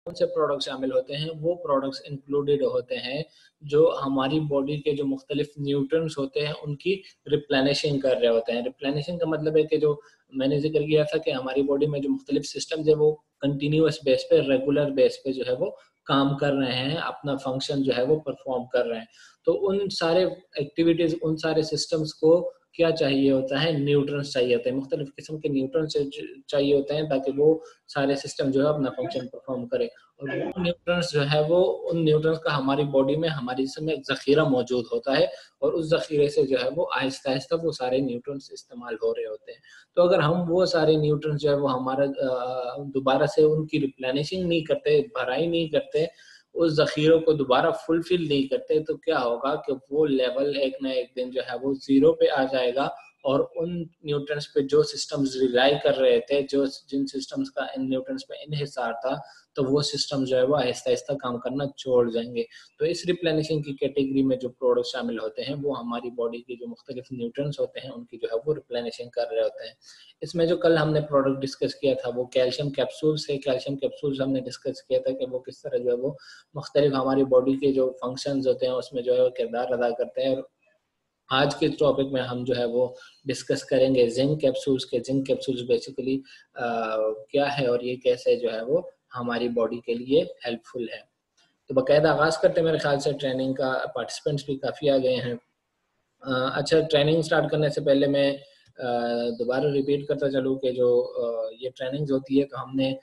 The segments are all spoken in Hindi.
कौन से प्रोडक्ट शामिल होते हैं, वो प्रोडक्ट्स इंक्लूडेड होते हैं जो हमारी बॉडी के जो मुख्तलिफ न्यूट्रंस होते हैं उनकी रिप्लेनिशिंग कर रहे होते हैं। रिप्लेनिशिंग का मतलब है कि जो मैंने जिक्र किया था कि हमारी बॉडी में जो मुख्तलिफ सिस्टम्स है वो कंटिन्यूस बेस पे, रेगुलर बेस पे जो है वो काम कर रहे हैं, अपना फंक्शन जो है वो परफॉर्म कर रहे हैं। तो उन सारे एक्टिविटीज़, उन सारे सिस्टम्स को क्या चाहिए होता है, न्यूट्रंस चाहिए होते हैं, मुख्तलिफ किस्म के न्यूट्रंस चाहिए होते हैं ताकि वो सारे सिस्टम जो है अपना फंक्शन परफॉर्म करे। और वो न्यूट्रंस जो है वो, उन न्यूट्रंस का हमारी बॉडी में, हमारे जिस्म में एक ज़ख़ीरा मौजूद होता है और उस ज़ख़ीरे से जो है वो आहिस्ता आहिस्ता वो सारे न्यूट्रंस इस्तेमाल हो रहे होते हैं। तो अगर हम वो सारे न्यूट्रंस जो है वो हमारा दोबारा से उनकी रिप्लेनिशिंग नहीं करते, भराई नहीं करते, उस ज़ख़ीरों को दोबारा फुलफिल नहीं करते, तो क्या होगा कि वो लेवल एक ना एक दिन जो है वो ज़ीरो पे आ जाएगा और उन न्यूट्रंस पे जो सिस्टम्स रिलाई कर रहे थे, जो जिन सिस्टम्स का इन न्यूट्रंस पे इन्हिसार था, तो वो सिस्टम जो है वो आहिस्ता-आहिस्ता काम करना छोड़ जाएँगे। तो इस रिप्लेनिशिंग की कैटेगरी में जो प्रोडक्ट शामिल होते हैं, वो हमारी बॉडी के जो मुख्तलिफ न्यूट्रंस होते हैं, उनकी जो है वो रिप्लेनिशिंग कर रहे होते हैं। इसमें जो कल हमने प्रोडक्ट डिस्कस किया था, वो कैल्शियम कैप्सूल्स है। कैल्शियम कैप्सूल्स हमने डिस्कस किया था कि वो किस तरह जो है वो मुख्तलिफ हमारी बॉडी के जो फंक्शंस होते हैं, उसमें जो है वो किरदार अदा करते हैं। और आज के टॉपिक में हम जो है वो डिस्कस करेंगे जिंक कैप्सूल्स के। जिंक कैप्सूल्स बेसिकली क्या है और ये कैसे जो है वो हमारी बॉडी के लिए हेल्पफुल है। तो बाकायदा आगाज़ करते हैं मेरे ख्याल से ट्रेनिंग का। पार्टिसिपेंट्स भी काफ़ी आ गए हैं। अच्छा, ट्रेनिंग स्टार्ट करने से पहले मैं दोबारा रिपीट करता चलूँ कि जो ये ट्रेनिंग्स होती है, तो हमने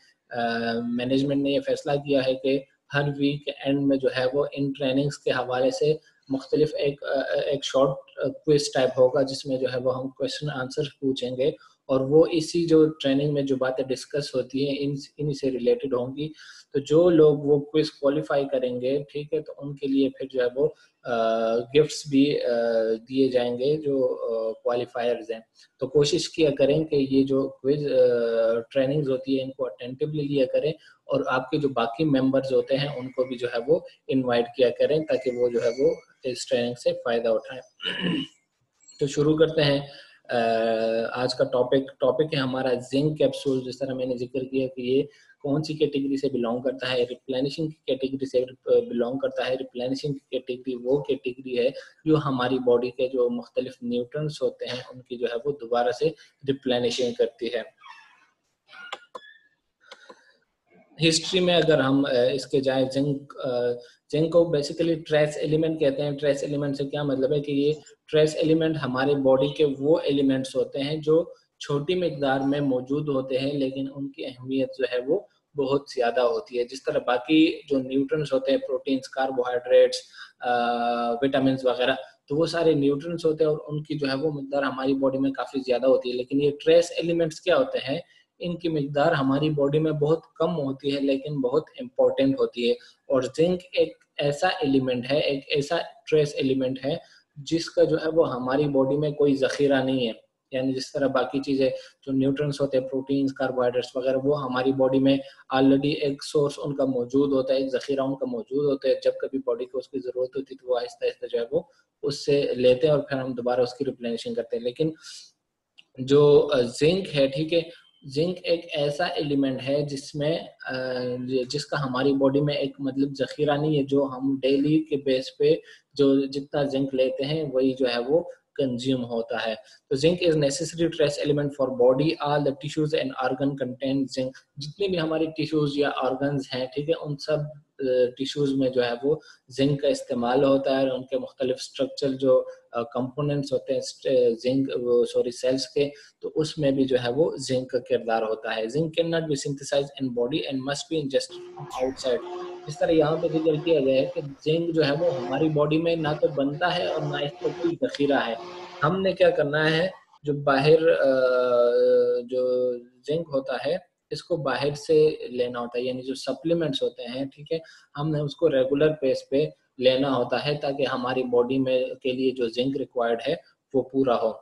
मैनेजमेंट ने ये फैसला किया है कि हर वीक एंड में जो है वो इन ट्रेनिंग्स के हवाले से मुख्तलिफ एक शॉर्ट क्विज टाइप होगा, जिसमें जो है वो हम क्वेश्चन आंसर पूछेंगे और वो इसी जो ट्रेनिंग में जो बातें डिस्कस होती हैं इन्हीं से रिलेटेड होंगी। तो जो लोग वो क्विज क्वालिफाई करेंगे, ठीक है, तो उनके लिए फिर जो है वो गिफ्ट्स भी दिए जाएंगे जो क्वालिफायर्स हैं। तो कोशिश किया करें कि ये जो क्विज ट्रेनिंग्स होती है इनको अटेंटिवली लिया करें और आपके जो बाकी मेंबर्स होते हैं उनको भी जो है वो इनवाइट किया करें ताकि वो जो है वो इस ट्रेनिंग से फ़ायदा उठाएं। तो शुरू करते हैं। आज का टॉपिक है हमारा जिंक कैप्सूल। जिस तरह मैंने जिक्र किया कि ये कौन सी कैटेगरी से बिलोंग करता है, रिप्लेनिशिंग की कैटेगरी से बिलोंग करता है। रिप्लेनिशिंग की कैटेगरी वो कैटेगरी है जो हमारी बॉडी के जो मुख्तलिफ न्यूट्रंस होते हैं उनकी जो है वो दोबारा से रिप्लेनिशिंग करती है। हिस्ट्री में अगर हम इसके जाए, जिंक को बेसिकली ट्रेस एलिमेंट कहते हैं। ट्रेस एलिमेंट से क्या मतलब है कि ये ट्रेस एलिमेंट हमारे बॉडी के वो एलिमेंट्स होते हैं जो छोटी मिकदार में मौजूद होते हैं, लेकिन उनकी अहमियत जो है वो बहुत ज़्यादा होती है। जिस तरह बाकी जो न्यूट्रंस होते हैं, प्रोटीन्स, कार्बोहाइड्रेट्स, विटामिन वगैरह, तो वो सारे न्यूट्रंस होते हैं और उनकी जो है वो मिकदार हमारी बॉडी में काफ़ी ज़्यादा होती है। लेकिन ये ट्रेस एलिमेंट्स क्या होते हैं, इनकी मिकदार हमारी बॉडी में बहुत कम होती है लेकिन बहुत इम्पोर्टेंट होती है। और जिंक एक ऐसा एलिमेंट है, एक ऐसा ट्रेस एलिमेंट है जिसका जो है वो हमारी बॉडी में कोई ज़ख़ीरा नहीं है। यानी जिस तरह बाकी चीज़ें जो न्यूट्रंस होते हैं, प्रोटीन्स, कार्बोहाइड्रेट्स वगैरह, वो हमारी बॉडी में ऑलरेडी एक सोर्स उनका मौजूद होता है, एक ज़ख़ीरा उनका मौजूद होता है। जब कभी बॉडी को उसकी ज़रूरत होती है तो वो आहिस्ता आहिस्ता जो है वो उससे लेते हैं और फिर हम दोबारा उसकी रिप्लेनिशिंग करते हैं। लेकिन जो जिंक है, ठीक है, जिंक एक ऐसा एलिमेंट है जिसका हमारी बॉडी में एक मतलब ज़ख़ीरा नहीं है, जो हम डेली के बेस पे जो जितना जिंक लेते हैं वही जो है वो कंज्यूम होता है। तो zinc is necessary trace element for body. All the tissues and organ contain zinc. जितने भी हमारे टिश्यूज या ऑर्गन्स हैं, ठीक है, उन सब टिश्यूज में जो है वो जिंक का इस्तेमाल होता है। उनके मुख्तलिफ स्ट्रक्चर जो कंपोनेंट्स होते हैं सेल्स के, तो उसमें भी जो है वो जिंक का किरदार होता है। Zinc can not be synthesized in body and must be ingested from outside. जिस तरह यहाँ पे जिक्र किया गया है कि जिंक जो है वो हमारी बॉडी में ना तो बनता है और ना इसका कोई ज़ख़ीरा है। हमने क्या करना है, जो बाहर जो जिंक होता है इसको बाहर से लेना होता है, यानी जो सप्लीमेंट्स होते हैं, ठीक है, हमने उसको रेगुलर बेस पे लेना होता है ताकि हमारी बॉडी में के लिए जो जिंक रिक्वायर्ड है वो पूरा हो।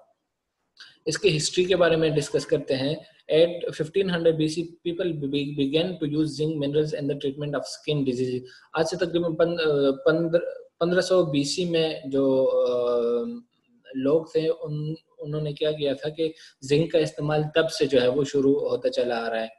इसकी हिस्ट्री के बारे में डिस्कस करते हैं। At 1500 BC, people began to use zinc minerals in the treatment of skin disease. आज से तकरीबन 1500 BC में जो लोग थे उन्होंने क्या किया था कि जिंक का इस्तेमाल तब से जो है वो शुरू होता चला आ रहा है।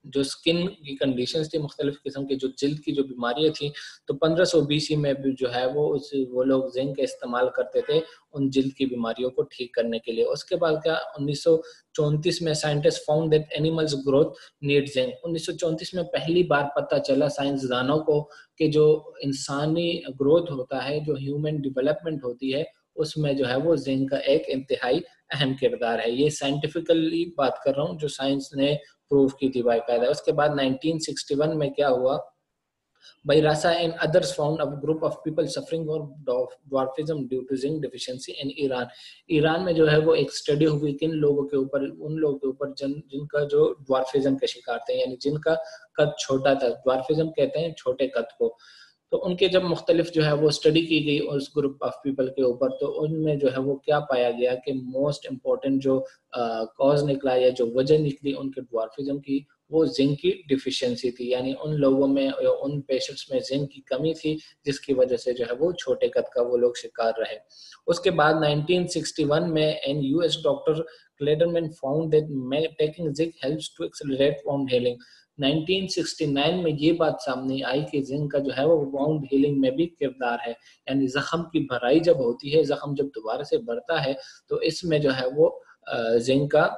जो स्किन की कंडीशंस थी, मुख्तलिफ किस्म की जो जिल्द की जो बीमारियां थी, तो 1500 BC में भी जो है वो लोग जिंक का इस्तेमाल करते थे उन जिल्द की बीमारियों को ठीक करने के लिए। उसके बाद क्या 1934 में scientist found that animals growth need zinc. 1934 में पहली बार पता चला साइंसदानों को कि जो इंसानी ग्रोथ होता है, जो ह्यूमन डेवलपमेंट होती है, उसमें जो है वो जिंक का एक इंतहाई अहम किरदार है। ये साइंटिफिकली बात कर रहा हूँ, जो साइंस ने प्रूव की थी बाकायदा। उसके बाद 1961 में क्या हुआ, Bairasa and others found a group of people suffering from dwarfism due to zinc deficiency in Iran. Iran में जो है वो एक स्टडी हुई किन लोगों के ऊपर, उन लोगों के ऊपर जिनका जो ड्वार्फिज्म के शिकार थे, यानी जिनका कद छोटा था। ड्वार्फिज्म कहते हैं छोटे कद को। तो उनके जब मुख्तलिफ जो है वो स्टडी की गई उस ग्रुप ऑफ पीपल के ऊपर, तो उनमें जो है वो क्या पाया गया कि मोस्ट इम्पोर्टेंट जो कॉज निकला या जो वजह निकली उनके ड्वार्फिज्म की, वो जिंक की डिफिशियंसी थी। यानी उन लोगों में या उन पेशेंट्स में जिंक की कमी थी, जिसकी वजह से जो है वो छोटे कद का वो लोग शिकार रहे। उसके बाद 1961 में an US doctor Klederman found that taking zinc helps to accelerate wound healing. 1969 में ये बात सामने आई कि जिंक का जो है वो वाउंड हीलिंग में भी किरदार है। यानी जख्म की भराई जब होती है, जख्म जब दोबारा से बढ़ता है, तो इसमें जो है वो जिंक का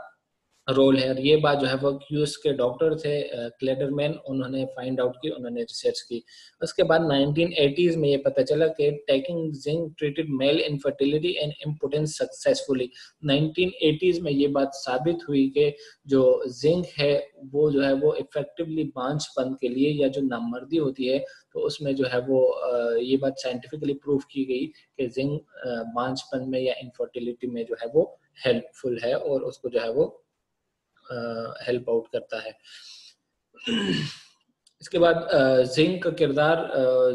रोल है। और ये बात जो है वो यूएस के डॉक्टर थे क्लेडरमैन, उन्होंने फाइंड आउट की, उन्होंने रिसर्च की। उसके बाद 1980s में ये पता चला कि taking zinc treated male infertility and importance successfully. 1980s में ये बात साबित हुई कि जो जिंक है वो जो है वो इफेक्टिवली बांझपन के लिए, या जो नामर्दी होती है, तो उसमें जो है वो ये बात साइंटिफिकली प्रूव की गई कि जिंक बांझपन में या इनफर्टिलिटी में जो है वो हेल्पफुल है और उसको जो है वो हेल्प आउट करता है। इसके बाद जिंक का किरदार,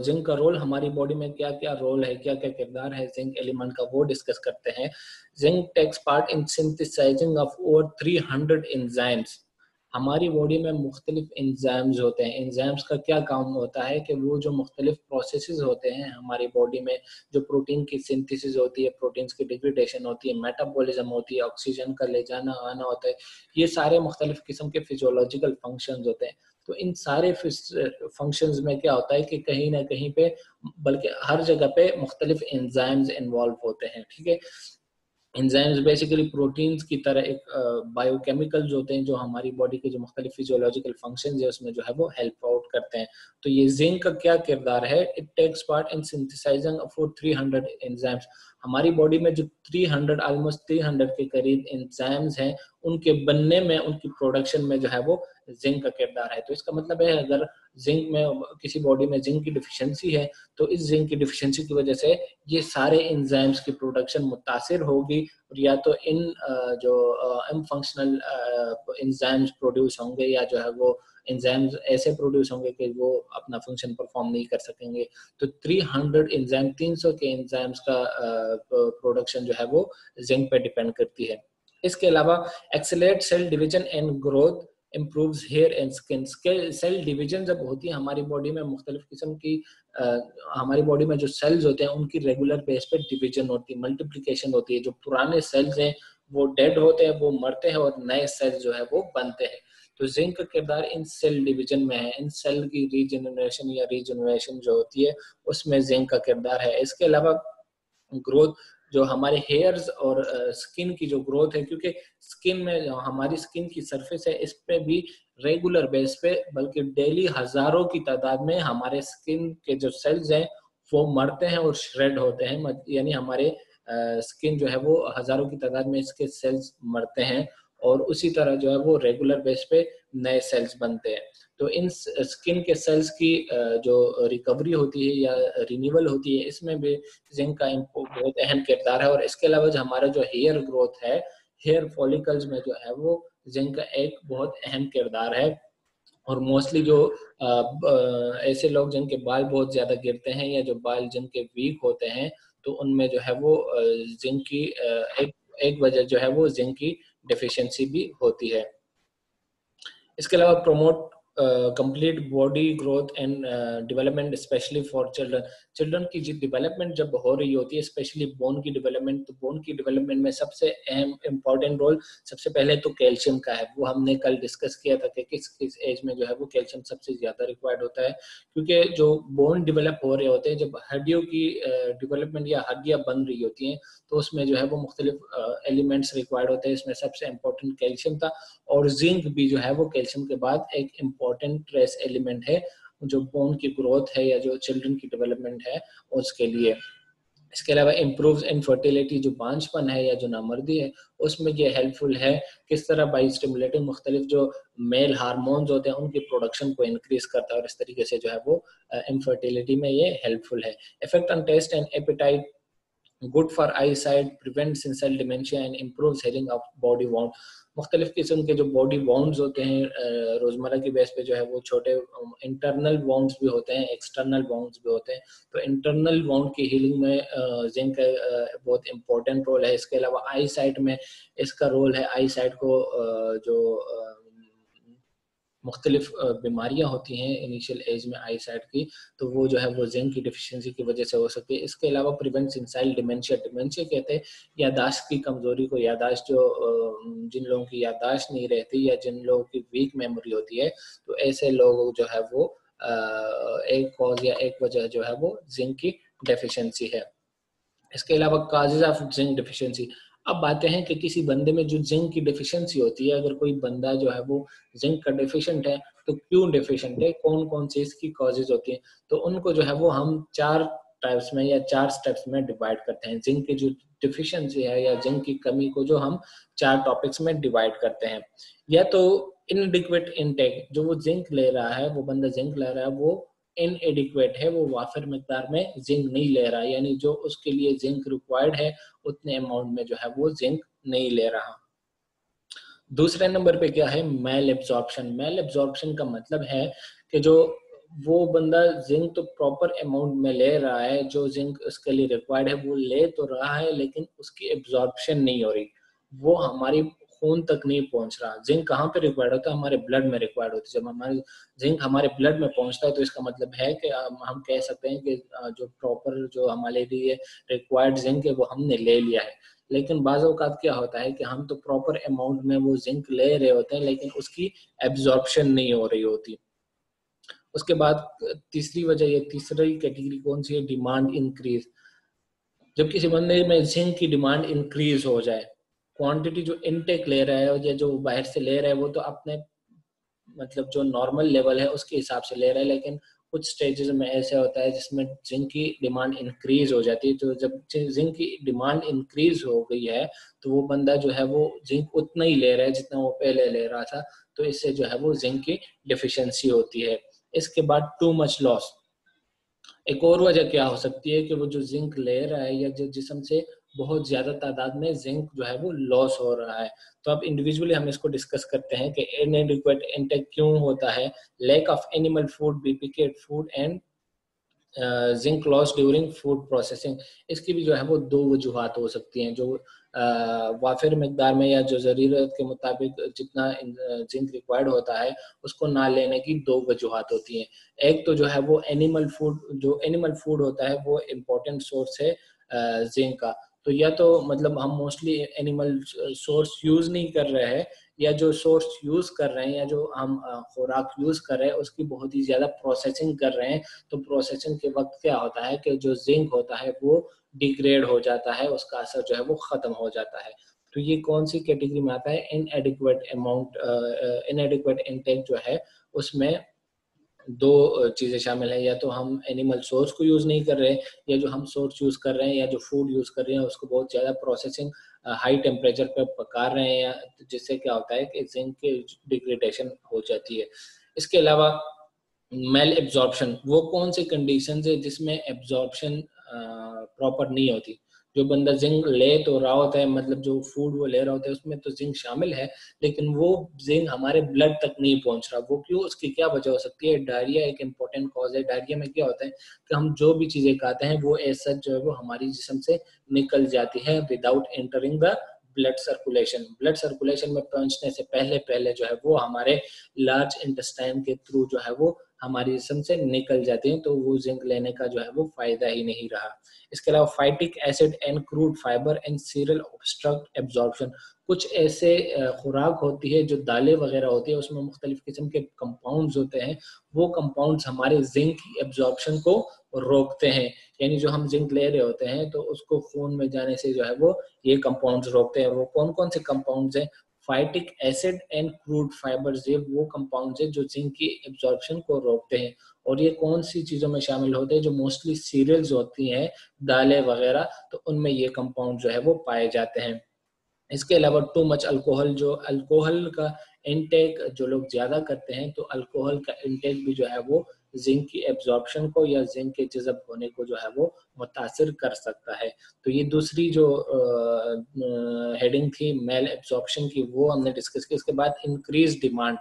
जिंक का रोल हमारी बॉडी में क्या क्या रोल है, क्या क्या किरदार है जिंक एलिमेंट का, वो डिस्कस करते हैं। Zinc takes part in synthesizing of over 300 enzymes. हमारी बॉडी में मुख्तलिफ एंजाइम्स होते हैं। एंजाइम्स का क्या काम होता है कि वो जो मुख्तलिफ प्रोसेसेस होते हैं हमारी बॉडी में, जो प्रोटीन की सिंथेसिस होती है, प्रोटीन्स की डिग्रेडेशन होती है, मेटाबॉलिज्म होती है, ऑक्सीजन का ले जाना आना होता है, ये सारे मुख्तलिफ किस्म के फिजियोलॉजिकल फंक्शंस होते हैं। तो इन सारे फंक्शंस में क्या होता है कि कहीं ना कहीं पे, बल्कि हर जगह पे मुख्तलिफ एंजाइम्स इन्वॉल्व होते हैं। ठीक है, एंजाइम्स बेसिकली प्रोटीन्स की तरह एक बायोकेमिकल्स होते हैं जो हमारी बॉडी के जो मुख्तलिफ फिजियोलॉजिकल फंक्शंस है उसमें जो है वो हेल्प आउट करते हैं। तो ये जिंक का क्या किरदार है, it takes part in synthesizing of 300 enzymes. हमारी बॉडी में जो 300 ऑलमोस्ट 300 के करीब एंजाइम्स हैं, उनके बनने में, उनकी प्रोडक्शन में जो है वो जिंक का किरदार है। तो इसका मतलब है अगर जिंक में, किसी बॉडी में जिंक की डिफिशियंसी है, तो इस जिंक की डिफिशियंसी की वजह से ये सारे एंजाइम्स की प्रोडक्शन मुतासिर होगी, और या तो इन जो अनफंक्शनल एंजाइम्स प्रोड्यूस होंगे, या जो है वो एंजाइम्स ऐसे प्रोड्यूस होंगे कि वो अपना फंक्शन परफॉर्म नहीं कर सकेंगे। तो 300 एंजाइम, 300 के एंजाइम्स का प्रोडक्शन जो है वो जिंक पे डिपेंड करती है। इसके अलावा accelerate cell division and growth, improves hair and skin. Cell division जब होती है हमारी बॉडी में, मुख्तलिफ किस्म की हमारी बॉडी में जो सेल्स होते हैं उनकी रेगुलर बेस पे डिवीजन होती है, मल्टीप्लिकेशन होती है। जो पुराने सेल्स हैं वो डेड होते हैं, वो मरते हैं, और नए सेल्स जो है वो बनते हैं। तो जिंक का किरदार इन सेल डिवीजन में है। इन सेल की रीजनरेशन या रीजनरेशन जो होती है उसमें जिंक का किरदार है। इसके अलावा ग्रोथ, जो हमारे हेयर्स और स्किन की जो ग्रोथ है, क्योंकि स्किन में जो हमारी स्किन की सरफेस है, इस पे भी रेगुलर बेस पे, बल्कि डेली हजारों की तादाद में हमारे स्किन के जो सेल्स हैं वो मरते हैं और श्रेड होते हैं। यानी हमारे स्किन जो है वो हजारों की तादाद में इसके सेल्स मरते हैं, और उसी तरह जो है वो रेगुलर बेस पे नए सेल्स बनते हैं। तो इन स्किन के सेल्स की जो रिकवरी होती है या रिन्यूअल होती है, इसमें भी जिंक का बहुत अहम किरदार है। और इसके अलावा जो हमारा जो हेयर ग्रोथ है, हेयर फॉलिकल्स में जो है वो जिंक का एक बहुत अहम किरदार है। और मोस्टली जो ऐसे लोग जिनके बाल बहुत ज्यादा गिरते हैं, या जो बाल जिनके वीक होते हैं, तो उनमें जो है वो जिंक की एक एक वजह जो है वो जिंक की डिफिशियंसी भी होती है। इसके अलावा complete body growth and development specially for children. Children की डेवलपमेंट जब हो रही होती है, स्पेशली बोन की डेवलपमेंट, तो बोन की डेवलपमेंट में सबसे अहम इम्पॉर्टेंट रोल सबसे पहले तो कैल्शियम का है। वो हमने कल डिस्कस किया था कि किस किस एज में जो है वो कैल्शियम सबसे ज़्यादा रिक्वायर्ड होता है, क्योंकि जो बोन डेवलप हो रहे होते हैं, जब हड्डियों की डेवलपमेंट या हड्डियाँ बन रही होती हैं, तो उसमें जो है वो मुख्तलिफ एलिमेंट्स रिक्वायर्ड होते हैं। इसमें सबसे इम्पोर्टेंट कैल्शियम था, और जिंक भी जो है वो कैल्शियम के बाद एक इम्पॉर्टेंट ट्रेस एलिमेंट है जो बोन की ग्रोथ है या जो चिल्ड्रन की डेवलपमेंट है उसके लिए। इसके अलावा इम्प्रूव इनफर्टिलिटी, जो बांझपन है या जो नामर्दी है, उसमें ये हेल्पफुल है। किस तरह बाई स्टिमुलेटिंग मुख्तलिफ जो मेल हार्मोन्स होते हैं उनकी प्रोडक्शन को इंक्रीज करता है, और इस तरीके से जो है वो इनफर्टिलिटी में ये हेल्पफुल है। Effect on taste and appetite, good for eyesight, prevent cell dementia and improve healing of body wound. मुख्तलिफ किस्म के जो बॉडी वाउंड्स होते हैं रोजमर्रा की बेस पे जो है वो छोटे इंटरनल वाउंड्स भी होते हैं, एक्सटर्नल वाउंड्स भी होते हैं। तो इंटरनल वाउंड की हीलिंग में जिंक बहुत इंपॉर्टेंट रोल है। इसके अलावा आई साइट में इसका रोल है। आई साइट को जो मुख्तलिफ बीमारियां होती हैं इनिशियल एज में आई साइट की, तो वो जो है वो जिंक की डिफिशियंसी की वजह से हो सकती है। इसके अलावा प्रिवेंट सिंसाइल डिमेंशिया, डिमेंशिया कहते हैं यादाश्त की कमजोरी को, यादाश्त जो जिन लोगों की यादाश्त नहीं रहती या जिन लोगों की वीक मेमोरी होती है, तो ऐसे लोग जो है वो एक कॉज या एक वजह जो है वो जिंक की डेफिशिएंसी है। इसके अलावा काजेज ऑफ जिंक डिफिशियंसी। अब बातें हैं कि किसी बंदे में जो जिंक की डिफिशियंसी होती है, अगर कोई बंदा जो है वो जिंक का डिफिशिएंट है, तो क्यों डिफिशिएंट है, कौन कौन सी इसकी कॉजेज होती हैं, तो उनको जो है वो हम 4 टाइप्स में या 4 स्टेप्स में डिवाइड करते हैं। जिंक की जो डिफिशियंसी है या जिंक की कमी को जो हम 4 टॉपिक्स में डिवाइड करते हैं। या तो इनएडिक्वेट इनटेक, जो वो जिंक ले रहा है, वो बंदा जिंक ले रहा है, वो इनएडिक्वेट है, वो वाफिर मिकदार में जिंक नहीं ले रहा, यानी जो उसके लिए जिंक रिक्वायर्ड है उतने अमाउंट में जो है वो जिंक नहीं ले रहा। दूसरे नंबर पे क्या है, मेल एब्जॉर्प्शन। मेल एब्जॉर्प्शन का मतलब है कि जो वो बंदा जिंक तो प्रॉपर अमाउंट में ले रहा है, जो जिंक उसके लिए रिक्वायर्ड है वो ले तो रहा है, लेकिन उसकी एब्जॉर्प्शन नहीं हो रही, वो हमारी खून तक नहीं पहुंच रहा। जिंक कहाँ पे रिक्वायर्ड होता है, हमारे ब्लड में रिक्वायर्ड होती है। जब हमारे जिंक हमारे ब्लड में पहुंचता है, तो इसका मतलब है कि हम कह सकते हैं कि जो प्रॉपर जो हमारे लिए रिक्वायर्ड जिंक है वो हमने ले लिया है। लेकिन बाज़ औक़ात क्या होता है कि हम तो प्रॉपर अमाउंट में वो जिंक ले रहे होते हैं, लेकिन उसकी एब्जॉर्प्शन नहीं हो रही होती। उसके बाद तीसरी वजह, ये तीसरी कैटेगरी कौन सी है, डिमांड इंक्रीज। जब किसी बंदे में जिंक की डिमांड इंक्रीज हो जाए, क्वांटिटी जो इनटेक ले रहा है या जो बाहर से ले रहा है वो तो अपने मतलब जो नॉर्मल लेवल है उसके हिसाब से ले रहा है, लेकिन कुछ स्टेजेस में ऐसे होता है जिसमें जिंक की डिमांड इंक्रीज हो जाती है। तो जब जिंक की डिमांड इंक्रीज हो गई है, तो वो बंदा जो है वो जिंक उतना ही ले रहा है जितना वो पहले ले रहा था, तो इससे जो है वो जिंक की डिफिशियंसी होती है। इसके बाद टू मच लॉस। एक और वजह क्या हो सकती है कि वो जो जिंक ले रहा है या जो जिस्म से बहुत ज्यादा तादाद में जिंक जो है वो लॉस हो रहा है। तो अब इंडिविजुअली हम इसको डिस्कस करते हैं कि इनएडिक्वेट इंटेक क्यों होता है। लैक ऑफ एनिमल फूड, बीपीके food and zinc loss during food processing. इसकी भी जो है वो 2 वजूहात हो सकती हैं। जो वाफिर मिकदार में या जो ज़रूरत के मुताबिक जितना जिंक रिक्वायर्ड होता है उसको ना लेने की 2 वजूहात होती हैं। एक तो जो है वो एनिमल फूड, जो एनिमल फूड होता है वो इम्पोर्टेंट सोर्स है जिंक का। तो या तो मतलब हम मोस्टली एनिमल सोर्स यूज़ नहीं कर रहे हैं, या जो सोर्स यूज़ कर रहे हैं या जो हम खुराक यूज़ कर रहे हैं उसकी बहुत ही ज़्यादा प्रोसेसिंग कर रहे हैं। तो प्रोसेसिंग के वक्त क्या होता है कि जो जिंक होता है वो डिग्रेड हो जाता है, उसका असर जो है वो ख़त्म हो जाता है। तो ये कौन सी कैटेगरी में आता है, इनएडिक्वेट अमाउंट, इनएडिक्वेट इनटेक जो है उसमें 2 चीज़ें शामिल हैं। या तो हम एनिमल सोर्स को यूज़ नहीं कर रहे, या जो हम सोर्स यूज़ कर रहे हैं या जो फूड यूज़ कर रहे हैं उसको बहुत ज़्यादा प्रोसेसिंग हाई टेम्परेचर पे पका रहे हैं, या जिससे क्या होता है कि जिंक की डिग्रेडेशन हो जाती है। इसके अलावा मेल एब्जॉर्प्शन, वो कौन सी कंडीशन है जिसमें एब्जॉर्प्शन प्रॉपर नहीं होती। जो बंदा जिंक ले तो रहा होता है, मतलब जो फूड वो ले रहा होता है उसमें तो जिंक शामिल है, लेकिन वो जिंक हमारे ब्लड तक नहीं पहुंच रहा। वो क्यों, उसकी क्या वजह हो सकती है। डायरिया एक इम्पोर्टेंट कॉज है। डायरिया में क्या होता है कि हम जो भी चीजें खाते हैं वो ऐसा जो है वो हमारी जिस्म से निकल जाती है without entering the blood circulation में पहुंचने से पहले पहले जो है वो हमारे लार्ज इंटेस्टाइन के थ्रू जो है वो हमारी जिस्म से निकल जाती है, तो वो जिंक लेने का जो है वो फायदा ही नहीं रहा। इसके अलावा phytic acid and crude fibre and serial obstruct absorption, कुछ ऐसे खुराक होती है जो दालें वगैरह होती है उसमें मुख्तलिफ किस्म के कंपाउंड्स होते हैं, वो कंपाउंड्स हमारे जिंक की एब्जॉर्प्शन को रोकते हैं। यानी जो हम जिंक ले रहे होते हैं तो उसको खून में जाने से जो है वो ये कंपाउंड्स रोकते हैं। वो कौन कौन से कंपाउंड्स हैं? Phytic acid and crude fibres, ये वो कंपाउंड्स हैं जो जिंक की एब्जॉर्प्शन को रोकते हैं। और ये कौन सी चीजों में शामिल होते हैं? जो मोस्टली सीरियल्स होती हैं, दालें वगैरह, तो उनमें ये कंपाउंड जो है वो पाए जाते हैं। इसके अलावा टू मच अल्कोहल, जो अल्कोहल का इनटेक जो लोग ज्यादा करते हैं, तो अल्कोहल का इनटेक भी जो है वो जिंक की एब्जॉर्प्शन को या जिंक के जज़ब होने को जो है वो मुतासिर कर सकता है। तो ये दूसरी जो हेडिंग थी मेल एब्जॉर्प्शन की, वो हमने डिस्कस की। इसके बाद इंक्रीज डिमांड,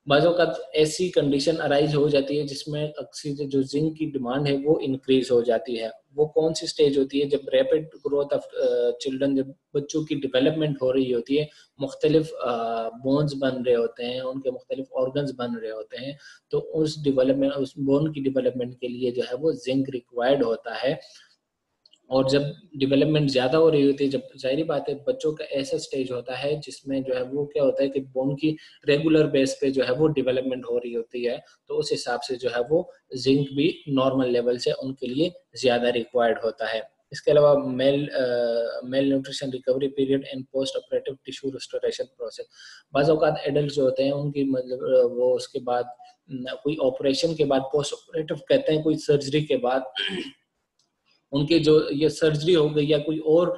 बाज़ों का ऐसी कंडीशन अराइज हो जाती है जिसमें अक्सर जो जिंक की डिमांड है वो इंक्रीज हो जाती है। वो कौन सी स्टेज होती है? जब रैपिड ग्रोथ ऑफ चिल्ड्रन, जब बच्चों की डेवलपमेंट हो रही होती है, मुख्तलिफ बोन्स बन रहे होते हैं, उनके मुख्तलिफ ऑर्गन्स बन रहे होते हैं, तो उस डेवलपमेंट, उस बोन की डेवलपमेंट के लिए जो है वो जिंक रिक्वायर्ड होता है। और जब डेवलपमेंट ज़्यादा हो रही होती है, जब जाहिर बात है बच्चों का ऐसा स्टेज होता है जिसमें जो है वो क्या होता है कि बोन की रेगुलर बेस पे जो है वो डेवलपमेंट हो रही होती है, तो उस हिसाब से जो है वो जिंक भी नॉर्मल लेवल से उनके लिए ज़्यादा रिक्वायर्ड होता है। इसके अलावा mail nutrition recovery period and post operative tissue restoration process, बाज़ औक़ात एडल्ट जो होते हैं उनकी मतलब वो उसके बाद कोई ऑपरेशन के बाद, पोस्ट ऑपरेटिव कहते हैं कोई सर्जरी के बाद, उनके जो ये सर्जरी हो गई या कोई और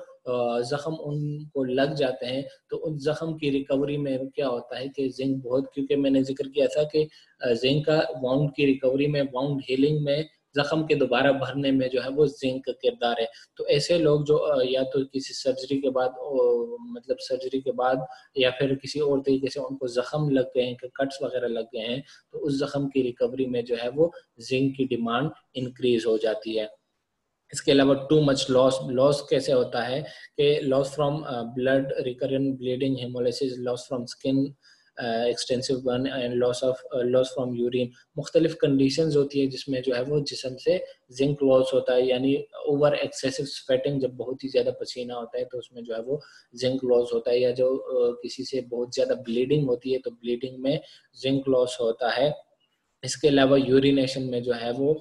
जख्म उनको लग जाते हैं, तो उन जख्म की रिकवरी में क्या होता है कि जिंक बहुत, क्योंकि मैंने जिक्र किया था कि जिंक का वाउंड की रिकवरी में, वाउंड हीलिंग में, जख्म के दोबारा भरने में जो है वो जिंक का किरदार है। तो ऐसे लोग जो या तो किसी सर्जरी के बाद मतलब सर्जरी के बाद या फिर किसी और तरीके से उनको जख्म लग गए हैं, कट्स वगैरह लग गए हैं, तो उस जख्म की रिकवरी में जो है वो जिंक की डिमांड इंक्रीज हो जाती है। इसके अलावा टू मच लॉस, लॉस कैसे होता है कि loss from blood, recurrent bleeding, haemolysis, loss from skin extensive burn and loss from urine, मुख्तलिफ कंडीशंस होती है जिसमें जो है वो जिस्म से जिंक लॉस होता है। यानी ओवर एक्सेसिव स्वेटिंग, जब बहुत ही ज़्यादा पसीना होता है तो उसमें जो है वो जिंक लॉस होता है, या जो किसी से बहुत ज़्यादा ब्लीडिंग होती है तो ब्लीडिंग में जिंक लॉस होता है। इसके अलावा यूरिनेशन में जो है वो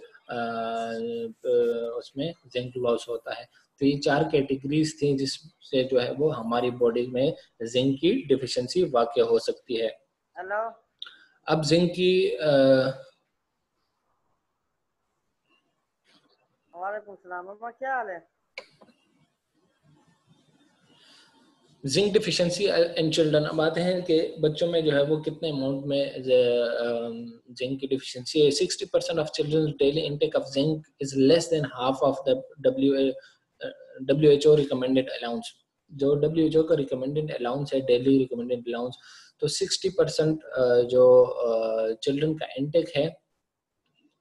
उसमें जिंक लॉस होता है। तो ये 4 कैटेगरीज थी जिससे जो है वो हमारी बॉडी में जिंक की डिफिशियंसी वाक़या हो सकती है। हेलो, अब जिंक की वालेकुम सलाम, अम्मा क्या हाल है? जिंक डिफिशियंसी इन चिल्ड्रन, अब आते हैं कि बच्चों में जो है वो कितने अमाउंट में जिंक की डिफिशियंसी है। 60% of children daily intake of zinc is less than half of the WHO recommended allowance. जो WHO का रिकमेंडेड अलाउंस है, डेली रिकमेंडेड अलाउंस, तो 60% जो चिल्ड्रन का इनटेक है,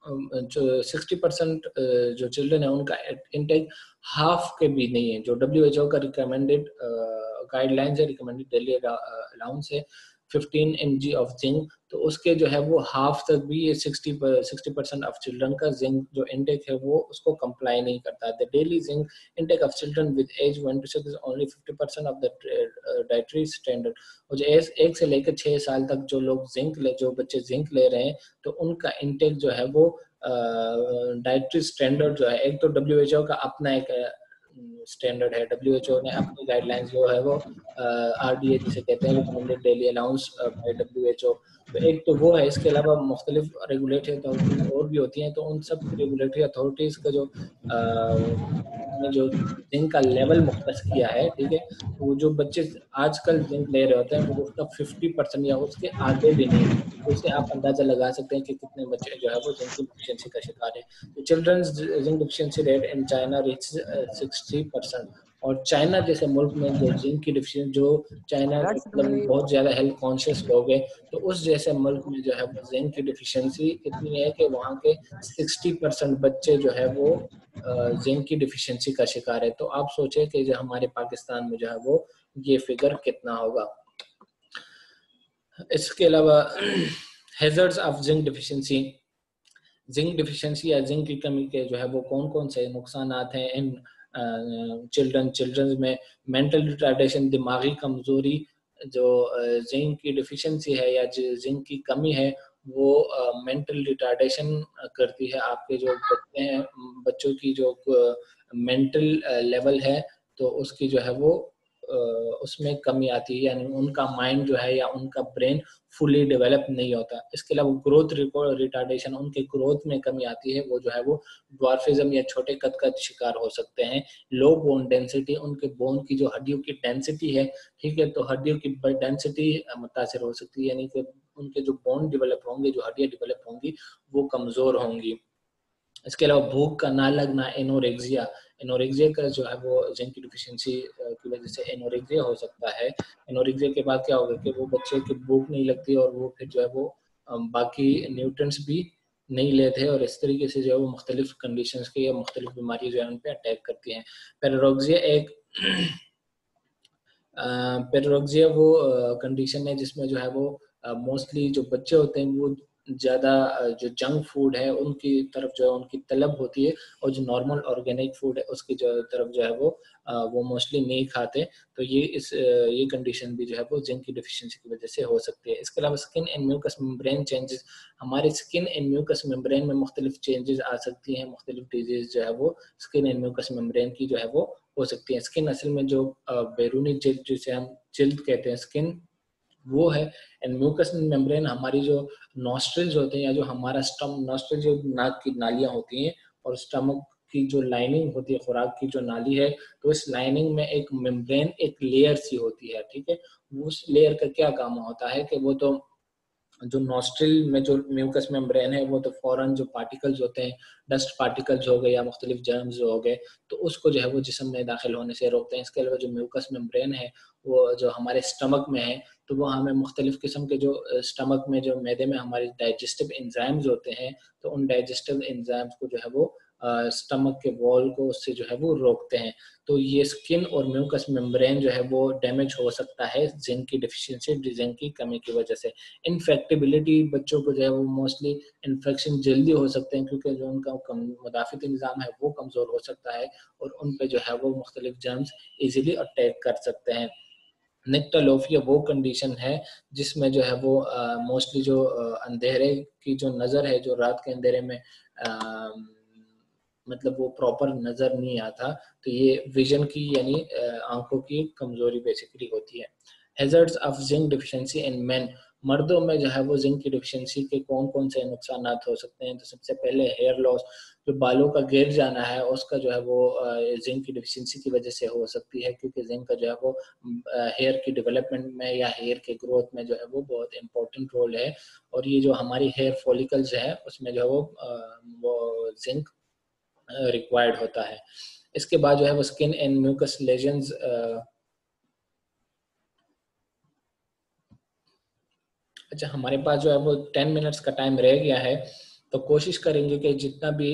जो 60% जो चिल्ड्रन है उनका इनटेक हाफ के भी नहीं है। जो WHO का रिकमेंडेड गाइडलाइंस है, रिकमेंडेड डेली अलाउंस है 15 mg ऑफ जिंक, तो उसके जो है वो हाफ तक भी ये 60% ऑफ चिल्ड्रन का जिंक जो इनटेक है वो उसको कंप्लाई नहीं करता। The daily zinc intake of children with age 1 to 6 is only 50% of the dietary standard. और जो 1 से लेकर 6 साल तक जो लोग जो बच्चे जिंक ले रहे हैं, तो उनका इनटेक जो है वो डाइटरी स्टैंडर्ड जो है, एक तो WHO का अपना एक स्टैंडर्ड है, WHO ने अपनी गाइडलाइंस जो है वो RDA जिसे कहते हैं, recommended daily allowance by WHO, तो एक तो वो है। इसके अलावा मुख्तलिफ रेगुलेटरी अथॉरिटीज और भी होती हैं, तो उन सब रेगुलेटरी अथॉरिटीज का जो ने जो जिंक का लेवल मुख्तस किया है, ठीक है, तो वो जो बच्चे आजकल जिंक ले रहे होते हैं वो उसका 50% या उसके आगे भी नहीं है। तो उससे आप अंदाजा लगा सकते हैं कि कितने बच्चे जो है वो जिंक की डिफिशियंसी का शिकार है। तो children's zinc deficiency rate in China reach 60%। और चाइना जैसे मुल्क में जो जिंक की डिफिशियंसी, जो चाइना के मतलब बहुत ज़्यादा हेल्थ कॉन्शियस लोग हैं, तो उस जैसे मुल्क में जो है वो जिंक की डिफिशियंसी इतनी है कि वहाँ के 60% बच्चे जो है वो जिंक की डिफिशियंसी का शिकार है। तो आप सोचें कि जो हमारे पाकिस्तान में जो है वो ये फिगर कितना होगा। इसके अलावा hazards of zinc deficiency, zinc deficiency या जिंक की कमी के जो है वो कौन कौन से नुकसान हैं इन चिल्ड्रन में। मेंटल रिटार्डेशन, दिमागी कमजोरी, जो जिंक की डिफिशिएंसी है या जिंक की कमी है वो मेंटल रिटार्डेशन करती है। आपके जो बच्चे हैं, बच्चों की जो मेंटल लेवल है तो उसकी जो है वो उसमें कमी आती है, यानी उनका माइंड जो है या उनका ब्रेन फुली डेवलप नहीं होता। इसके अलावा ग्रोथ रिटार्डेशन, उनके ग्रोथ में कमी आती है, वो जो है वो ड्वार्फिज्म या छोटे कद का शिकार हो सकते हैं। लो बोन डेंसिटी, उनके बोन की जो हड्डियों की डेंसिटी है, ठीक है, तो हड्डियों की डेंसिटी मुतासर हो सकती है, यानी कि उनके जो बोन डेवलप होंगे, जो हड्डियां डेवलप होंगी वो कमजोर होंगी। इसके अलावा भूख का ना लगना, एनोरेक्सिया, एनोरेक्सिया का जो है वो जिंक की डिफिशिएंसी की वजह से एनोरेक्सिया हो सकता है। एनोरेक्सिया के बाद क्या होगा कि वो बच्चे की भूख नहीं लगती और वो फिर जो है वो बाकी न्यूट्रिएंट्स भी नहीं लेते और इस तरीके से जो है वो मुख्तलिफ कंडीशंस के या मुख्तलिफ बीमारी जो है उन पर अटैक करती हैं। पेरोक्सिया एक पेरोक्सिया वो कंडीशन है जिसमें जो है वो मोस्टली जो बच्चे होते हैं वो ज़्यादा जो जंक फूड है उनकी तरफ जो है उनकी तलब होती है, और जो नॉर्मल ऑर्गेनिक फूड है उसकी जो तरफ जो है वो मोस्टली नहीं खाते। तो ये कंडीशन भी जो है वो जिंक की डिफिशिएंसी की वजह से हो सकती है। इसके अलावा skin and mucous membrane changes, हमारे स्किन एंड म्यूकस मेम्ब्रेन में मुख्तलिफ चेंजेस आ सकती हैं, मुख्तलिफ डिजीज जो है वो स्किन एंड म्यूकस मेम्ब्रेन की जो है वो हो सकती है। स्किन असल में जो बैरूनी जिल्द जिसे हम जिल्द कहते हैं स्किन, वो है। एंड म्यूकस मेम्ब्रेन हमारी जो नॉस्ट्रिल्स होते हैं या जो हमारा नॉस्ट्रिल जो नाक की नालियां होती हैं और स्टमक की जो लाइनिंग होती है, खुराक की जो नाली है, तो इस लाइनिंग में एक मेम्ब्रेन, एक लेयर सी होती है, ठीक है। उस लेयर का क्या काम होता है कि वो तो जो नॉस्ट्रिल में जो म्यूकस मेम्ब्रेन है वो तो फौरन जो पार्टिकल्स होते हैं, डस्ट पार्टिकल्स हो गए या मुख्तलिफ जर्म्स हो गए, तो उसको जो है वो जिस्म में दाखिल होने से रोकते हैं। इसके अलावा जो म्यूकस मेम्ब्रेन है वो जो हमारे स्टमक में है, तो वो हमें मुख्तलिफ किस्म के जो स्टमक में जो मैदे में हमारे डाइजेस्टिव एंजाइम्स होते हैं, तो उन डाइजेस्टिव एंजाइम्स को जो है वो स्टमक के वॉल को उससे जो है वो रोकते हैं। तो ये स्किन और म्यूकस मेम्ब्रेन जो है वो डैमेज हो सकता है जिंक की डिफिशियंसी, जिंक की कमी की वजह से। इनफेक्टिबिलिटी, बच्चों को जो है वो मोस्टली इन्फेक्शन जल्दी हो सकते हैं क्योंकि जो उनका मुदाफ़ित निज़ाम है वो कमज़ोर हो सकता है और उन पे जो है वो मुख्तलिफ जर्म्स इजीली अटैक कर सकते हैं। निक्टोलोफिया वो कंडीशन है जिसमें जो है वो मोस्टली जो अंधेरे की जो नज़र है, जो रात के अंधेरे में मतलब वो प्रॉपर नज़र नहीं आता, तो ये विजन की यानी आंखों की कमज़ोरी बेसिकली होती है। Hazards of zinc deficiency in main, मर्दों में जो है वो जिंक की डिफिशिएंसी के कौन कौन से नुकसान हो सकते हैं। तो सबसे पहले हेयर लॉस, जो बालों का गिर जाना है उसका जो है वो जिंक की डिफिशिएंसी की वजह से हो सकती है, क्योंकि जिंक का जो है वो हेयर की डेवलपमेंट में या हेयर के ग्रोथ में जो है वो बहुत इंपॉर्टेंट रोल है, और ये जो हमारी हेयर फॉलिकल्स है उसमें जो है वो जिंक रिक्वायर्ड होता है। इसके बाद जो है वो स्किन एंड म्यूकस लेजन्स, अच्छा हमारे पास जो है वो 10 मिनट्स का टाइम रह गया है, तो कोशिश करेंगे कि जितना भी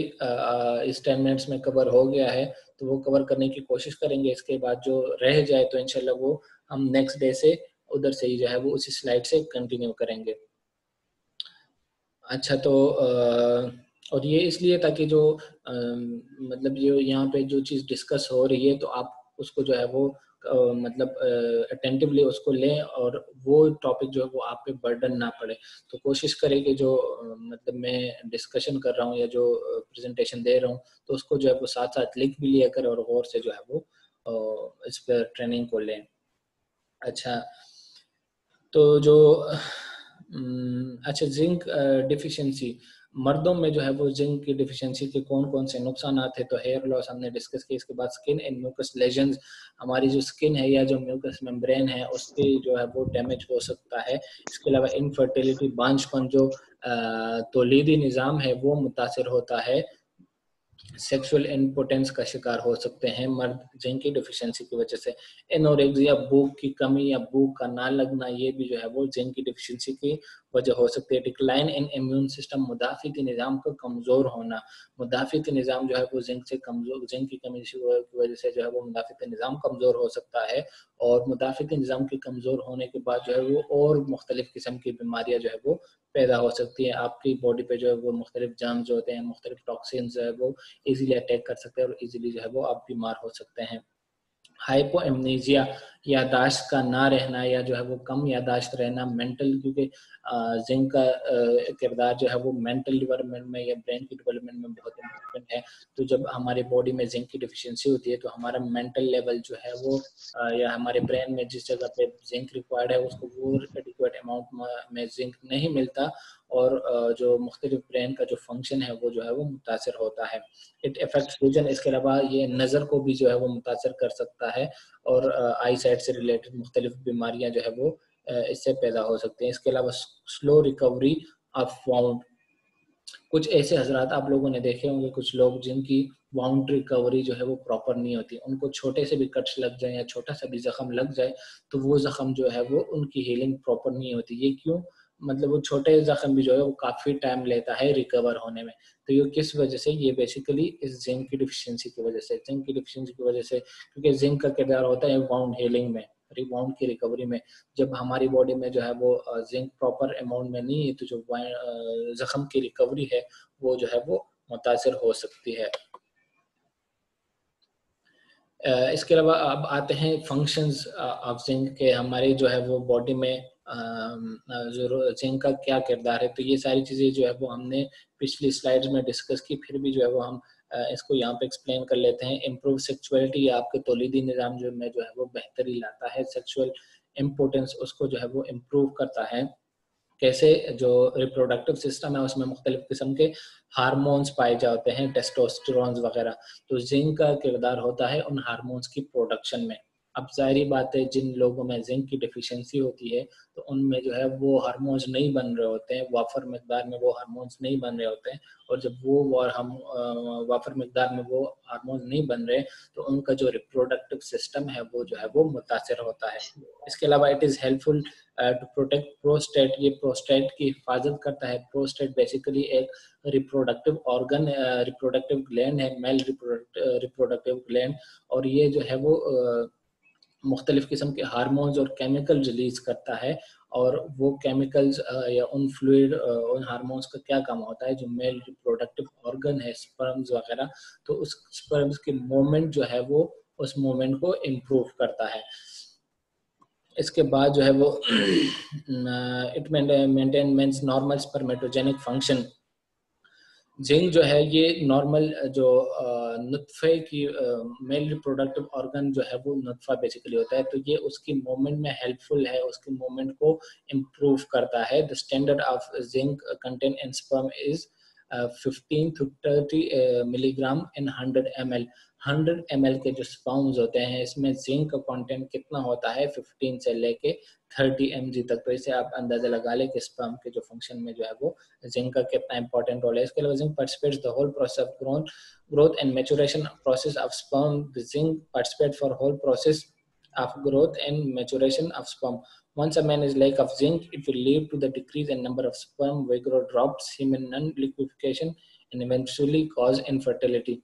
इस 10 मिनट्स में कवर हो गया है तो वो कवर करने की कोशिश करेंगे। इसके बाद जो रह जाए तो इंशाल्लाह वो हम नेक्स्ट डे से उधर से ही जो है वो उसी स्लाइड से कंटिन्यू करेंगे। अच्छा तो और ये इसलिए ताकि जो मतलब जो यहाँ पे जो चीज़ डिस्कस हो रही है तो आप उसको जो है वो मतलब अटेंटिवली उसको लें और वो टॉपिक जो है वो आप पे बर्डन ना पड़े। तो कोशिश करें कि जो मतलब मैं डिस्कशन कर रहा हूँ या जो प्रेजेंटेशन दे रहा हूँ तो उसको जो है वो साथ साथ लिख भी लिया कर और गौर से जो है वो इस पर ट्रेनिंग को लें। अच्छा तो जो अच्छा जिंक डिफिशिएंसी, मर्दों में जो है वो जिंक की डिफिशिएंसी के कौन कौन से नुकसान आते हैं। तो हेयर लॉस हमने डिस्कस किया। इसके बाद स्किन एंड म्यूकस लेजन्स, हमारी जो स्किन है या जो म्यूकस मेम्ब्रेन है उसके जो है वो डैमेज हो सकता है। इसके अलावा इनफर्टिलिटी, बांझपन, जो तौलीदी निज़ाम है वो मुतासर होता है। सेक्सुअल इम्पोर्टेंस का शिकार हो सकते हैं मर्द जिंक की डिफिशियंसी की वजह से। एनोरेक्सिया, भूख की कमी या भूख का ना लगना, ये भी जो है वो जिंक की डिफिशियंसी की वजह हो सकती है। डिक्लाइन इन इम्यून सिस्टम, मुदाफ़िती निज़ाम का कमज़ोर होना, मुदाफ़िती निज़ाम जो है वो जिंक से कमज़ोर, जिंक की कमी की वजह से जो है वो मुदाफ़िती निज़ाम कमज़ोर हो सकता है, और मुदाफ़िती निज़ाम के कमज़ोर होने के बाद जो है वो और मुख्तलिफ़ किस्म की बीमारियाँ जो है वो पैदा हो सकती है। आपकी बॉडी पे जो है वो मुख्तलिफ़ जर्म्स जो होते हैं, मुख्तलिफ़ टॉक्सिन्स जो है वो ईज़िली अटैक कर सकते हैं और ईज़िली जो है वो आप बीमार हो सकते हैं। हाइपो एमनीजिया, यादाश्त का ना रहना या जो है वो कम यादाश्त रहना, मेंटल, क्योंकि जिंक का किरदार जो है वो मेंटल डेवलपमेंट में या ब्रेन की डेवलपमेंट में बहुत इम्पोर्टेंट है। तो जब हमारी बॉडी में जिंक की डिफिशियंसी होती है तो हमारा मेंटल लेवल जो है वो या हमारे ब्रेन में जिस जगह पे जिंक रिक्वायर्ड है उसको वो एडिक्वेट अमाउंट में जिंक नहीं मिलता, और जो मुख्तलिफ ब्रेन का जो फंक्शन है वो जो है वो मुतासर होता है। इट अफेक्ट्स विजन, इसके अलावा ये नज़र को भी जो है वो मुतासर कर सकता है, और आई साइट से रिलेटेड मुख्तलिफ बीमारियां जो है वो इससे पैदा हो सकती हैं। इसके अलावा स्लो रिकवरी ऑफ वाउंड, कुछ ऐसे हजरात आप लोगों ने देखे होंगे, कुछ लोग जिनकी वाउंड रिकवरी जो है वो प्रॉपर नहीं होती, उनको छोटे से भी कट्स लग जाए या छोटा सा भी जख्म लग जाए तो वो जख्म जो है वो उनकी हीलिंग प्रॉपर नहीं होती। ये क्यों? मतलब वो छोटे जख्म भी जो है वो काफ़ी टाइम लेता है रिकवर होने में। तो ये किस वजह से? ये बेसिकली इस जिंक की डिफिशियंसी की वजह से, जिंक की डिफिशियंसी की वजह से, क्योंकि जिंक का किरदार होता है वाउंड हीलिंग में, रिबाउंड की रिकवरी में। जब हमारी बॉडी में जो है वो जिंक प्रॉपर अमाउंट में नहीं है तो जो जख्म की रिकवरी है वो जो है वो मुतासर हो सकती है। इसके अलावा अब आते हैं फंक्शंस ऑफ जिंक के, हमारे जो है वो बॉडी में जो जिंक का क्या किरदार है। तो ये सारी चीज़ें जो है वो हमने पिछली स्लाइड्स में डिस्कस की, फिर भी जो है वो हम इसको यहाँ पे एक्सप्लेन कर लेते हैं। इम्प्रूव सेक्सुअलिटी, आपके तौलीदी निज़ाम जो है वो बेहतरी लाता है। सेक्सुअल इम्पोर्टेंस, उसको जो है वो इम्प्रूव करता है। कैसे? जो रिप्रोडक्टिव सिस्टम है उसमें मुख्तलिफ किस्म के हार्मोन्स पाए जाते हैं, टेस्टोस्टेरोन्स वगैरह, तो जिंक का किरदार होता है उन हार्मोन्स की प्रोडक्शन में। अब ज़ाहिर बात है जिन लोगों में जिंक की डिफिशियंसी होती है तो उनमें जो है वो हार्मोन्स नहीं बन रहे होते हैं, वाफर मकदार में वो हार्मोन्स नहीं बन रहे होते हैं, और जब वो हम वाफर मकदार में वो हार्मोन्स नहीं बन रहे तो उनका जो रिप्रोडक्टिव सिस्टम है वो जो है वो मुतासर होता है। इसके अलावा it is helpful to protect prostate, ये प्रोस्टेट की हिफाजत करता है। प्रोस्टेट बेसिकली एक रिप्रोडक्टिव ऑर्गन, रिप्रोडक्टिव ग्लैंड है, मेल रिप्रोडक्टिव ग्लैंड, और ये जो है वो मुख्तलिफ किस्म के हार्मोन्स और केमिकल रिलीज करता है। और वो केमिकल्स या उन फ्लूइड उन हार्मोन्स का क्या काम होता है? जो मेल रिप्रोडक्टिव ऑर्गन है, स्पर्म्स वगैरह, तो उस स्पर्म्स के मूवमेंट जो है वो उस मूवमेंट को इम्प्रूव करता है। इसके बाद जो है वो it maintains normal spermatogenic function. Zinc जो है ये नॉर्मल जो नुत्फे की मेल रिप्रोडक्टिव ऑर्गन जो है वो नुत्फा बेसिकली होता है, तो ये उसकी मूवमेंट में हेल्पफुल है, उसकी मूवमेंट को इम्प्रूव करता है। The standard of zinc content in sperm is 15 to 30 milligram in 100 ml। 100 ml के जो स्पर्म्स होते हैं इसमें जिंक का कंटेंट कितना होता है? 15 से लेके 30 mg तक। तो इसे आप अंदाजा लगा लें कि स्पर्म के जो फंक्शन में जो है वो जिंक का कितना इंपॉर्टेंट रोल है। इसके अलावा zinc participates the whole process of growth and maturation process of sperm। The zinc participate for whole process of growth and maturation of sperm. Once a man is lack of zinc, it will lead to the decrease in number of sperm, vigor drops, semen non-liquefaction, and eventually cause infertility।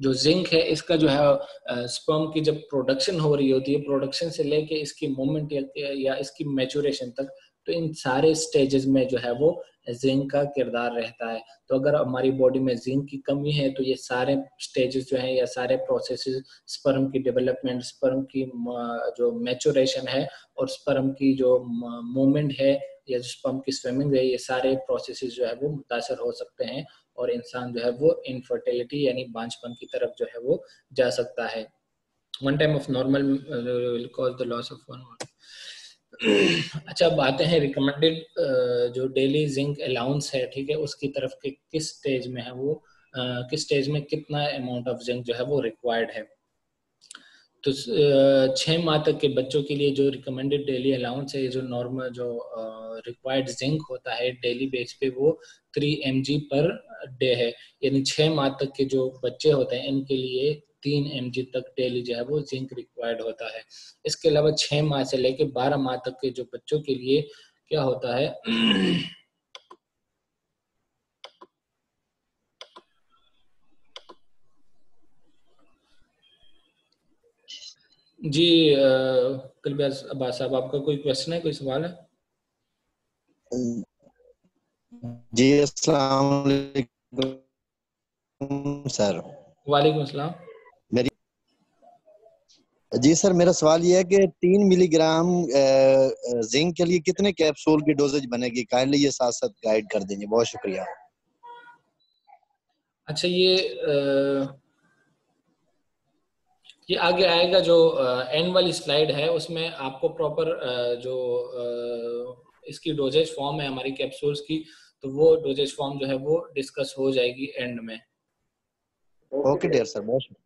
जो जिंक है इसका जो है स्पर्म की जब प्रोडक्शन हो रही होती है, प्रोडक्शन से लेके इसकी मूवमेंट या इसकी मैचुरेशन तक, तो इन सारे स्टेजेस में जो है वो जिंक का किरदार रहता है। तो अगर हमारी बॉडी में जिंक की कमी है तो ये सारे स्टेजेस जो हैं या सारे प्रोसेसेस, स्पर्म की डेवलपमेंट, स्पर्म की जो मैचुरेशन है और स्पर्म की जो मूवमेंट है या जो स्पर्म की स्विमिंग है, ये सारे प्रोसेसेस जो है वो मुतासर हो सकते हैं और इंसान जो है वो इनफर्टिलिटी यानी बांझपन की तरफ जो है वो जा सकता है। One time of normal will cause the loss of one. अच्छा, अब आते हैं रिकमेंडेड जो डेली जिंक अलाउंस है, ठीक है, उसकी तरफ के किस स्टेज में है वो, किस स्टेज में कितना अमाउंट ऑफ जिंक जो है वो रिक्वायर्ड है। तो 6 माह तक के बच्चों के लिए जो रिकमेंडेड डेली अलाउंस है, जो नॉर्मल जो रिक्वायर्ड जिंक होता है डेली बेस पे, वो 3 mg पर डे है। यानी 6 माह तक के जो बच्चे होते हैं इनके लिए 3 mg तक डेली जो है वो जिंक रिक्वायर्ड होता है। इसके अलावा 6 माह से लेकर 12 माह तक के जो बच्चों के लिए क्या होता है जी कलबिया अब्बास साहब, आपका कोई क्वेश्चन है, कोई सवाल है? जी अस्सलाम वालेकुम सर। वालेकुम अस्सलाम। मेरी जी सर, मेरा सवाल ये है कि 3 मिलीग्राम जिंक के लिए कितने कैप्सूल की डोजेज बनेगी? काइंडली ये साथ साथ गाइड कर दीजिए, बहुत शुक्रिया। अच्छा, ये आगे आएगा, जो एंड वाली स्लाइड है उसमें आपको प्रॉपर जो इसकी डोजेज फॉर्म है हमारी कैप्सूल्स की, तो वो डोजेज फॉर्म जो है वो डिस्कस हो जाएगी एंड में। ओके डियर सर, बहुत शुक्रिया।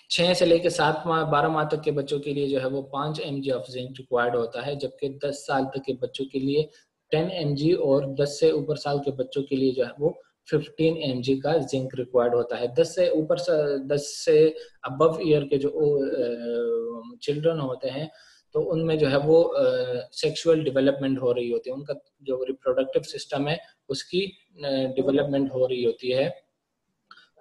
6 से लेकर 7 माह 12 माह तक के बच्चों के लिए जो है वो 5 mg ऑफ जिंक रिक्वायर्ड होता है, जबकि 10 साल तक के बच्चों के लिए 10 mg और 10 से ऊपर साल के बच्चों के लिए जो है वो 15 mg का जिंक रिक्वायर्ड होता है। 10 से अबव ईयर के जो चिल्ड्रन होते हैं, तो उनमें जो है वो सेक्सुअल डेवलपमेंट हो रही होती है, उनका जो रिप्रोडक्टिव सिस्टम है उसकी डेवलपमेंट हो रही होती है।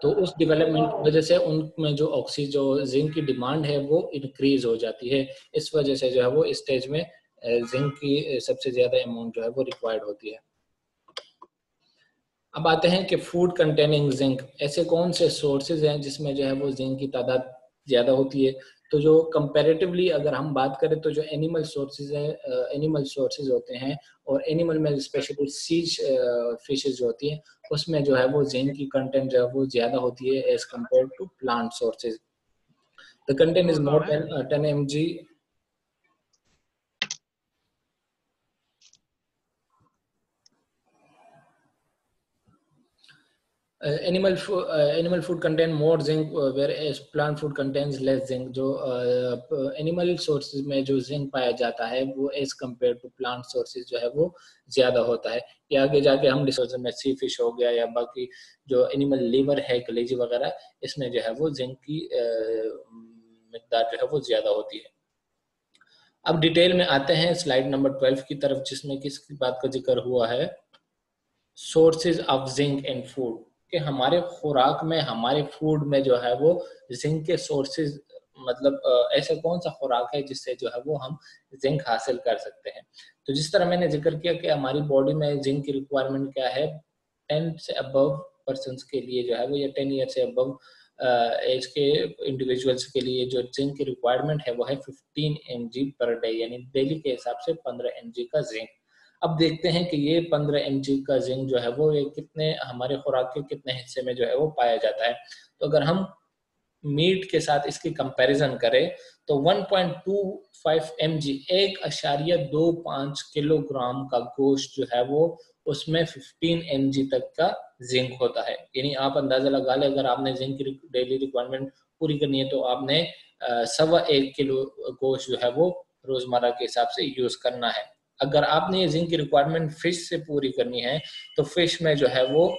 तो उस डेवलपमेंट की वजह से उनमें जो ऑक्सीजन जिंक की डिमांड है वो इंक्रीज हो जाती है। इस वजह से जो है वो स्टेज में जिंक की सबसे ज्यादा अमाउंट जो है वो रिक्वायर्ड होती है। अब आते हैं कि फूड कंटेनिंग जिंक, ऐसे कौन से सोर्सेज हैं जिसमें जो है वो जिंक की तादाद ज़्यादा होती है। तो जो कंपैरेटिवली अगर हम बात करें तो जो एनिमल सोर्सेज हैं, एनिमल सोर्सेज होते हैं, और एनिमल में स्पेशली सीज फिशेज जो होती हैं उसमें जो है वो जिंक की कंटेंट जो है वो ज़्यादा होती है as compare to plant sources. The content is more than 10 mg animal food contain more zinc whereas plant food contains less zinc। जो एनिमल सोर्सेज में जो जिंक पाया जाता है वो as compare to plant sources जो है वो ज्यादा होता है। ये आगे जाके हम डिस्कस में सी फिश हो गया या बाकी जो एनिमल लीवर है, कलेजी वगैरह, इसमें जो है वो जिंक की मिकदार जो है वो ज्यादा होती है। अब डिटेल में आते हैं स्लाइड नंबर 12 की तरफ, जिसमें किसकी बात का जिक्र हुआ है, sources of zinc in food, कि हमारे खुराक में, हमारे फूड में जो है वो जिंक के सोर्सेज, मतलब ऐसा कौन सा खुराक है जिससे जो है वो हम जिंक हासिल कर सकते हैं। तो जिस तरह मैंने जिक्र किया कि हमारी बॉडी में जिंक की रिक्वायरमेंट क्या है, 10 से अबव पर्सन्स के लिए जो है वो, या 10 ईयर से अबव एज के इंडिविजुअल्स के लिए जो जिंक की रिक्वायरमेंट है वो है 15 mg पर डे, यानी डेली के हिसाब से 15 mg का जिंक। अब देखते हैं कि ये 15 mg का जिंक जो है वो ये कितने हमारे खुराक के कितने हिस्से में जो है वो पाया जाता है। तो अगर हम मीट के साथ इसकी कंपैरिजन करें तो 1.25 mg, 1.25 किलोग्राम का गोश्त जो है वो, उसमें 15 mg तक का जिंक होता है। यानी आप अंदाजा लगा लें, अगर आपने जिंक की डेली रिक्वायरमेंट पूरी करनी है तो आपने 1.25 किलो गोश्त जो है वो रोजमर्रा के हिसाब से यूज करना है। अगर आपने ये जिंक की रिक्वायरमेंट फिश से पूरी करनी है तो फिश में जो है वो,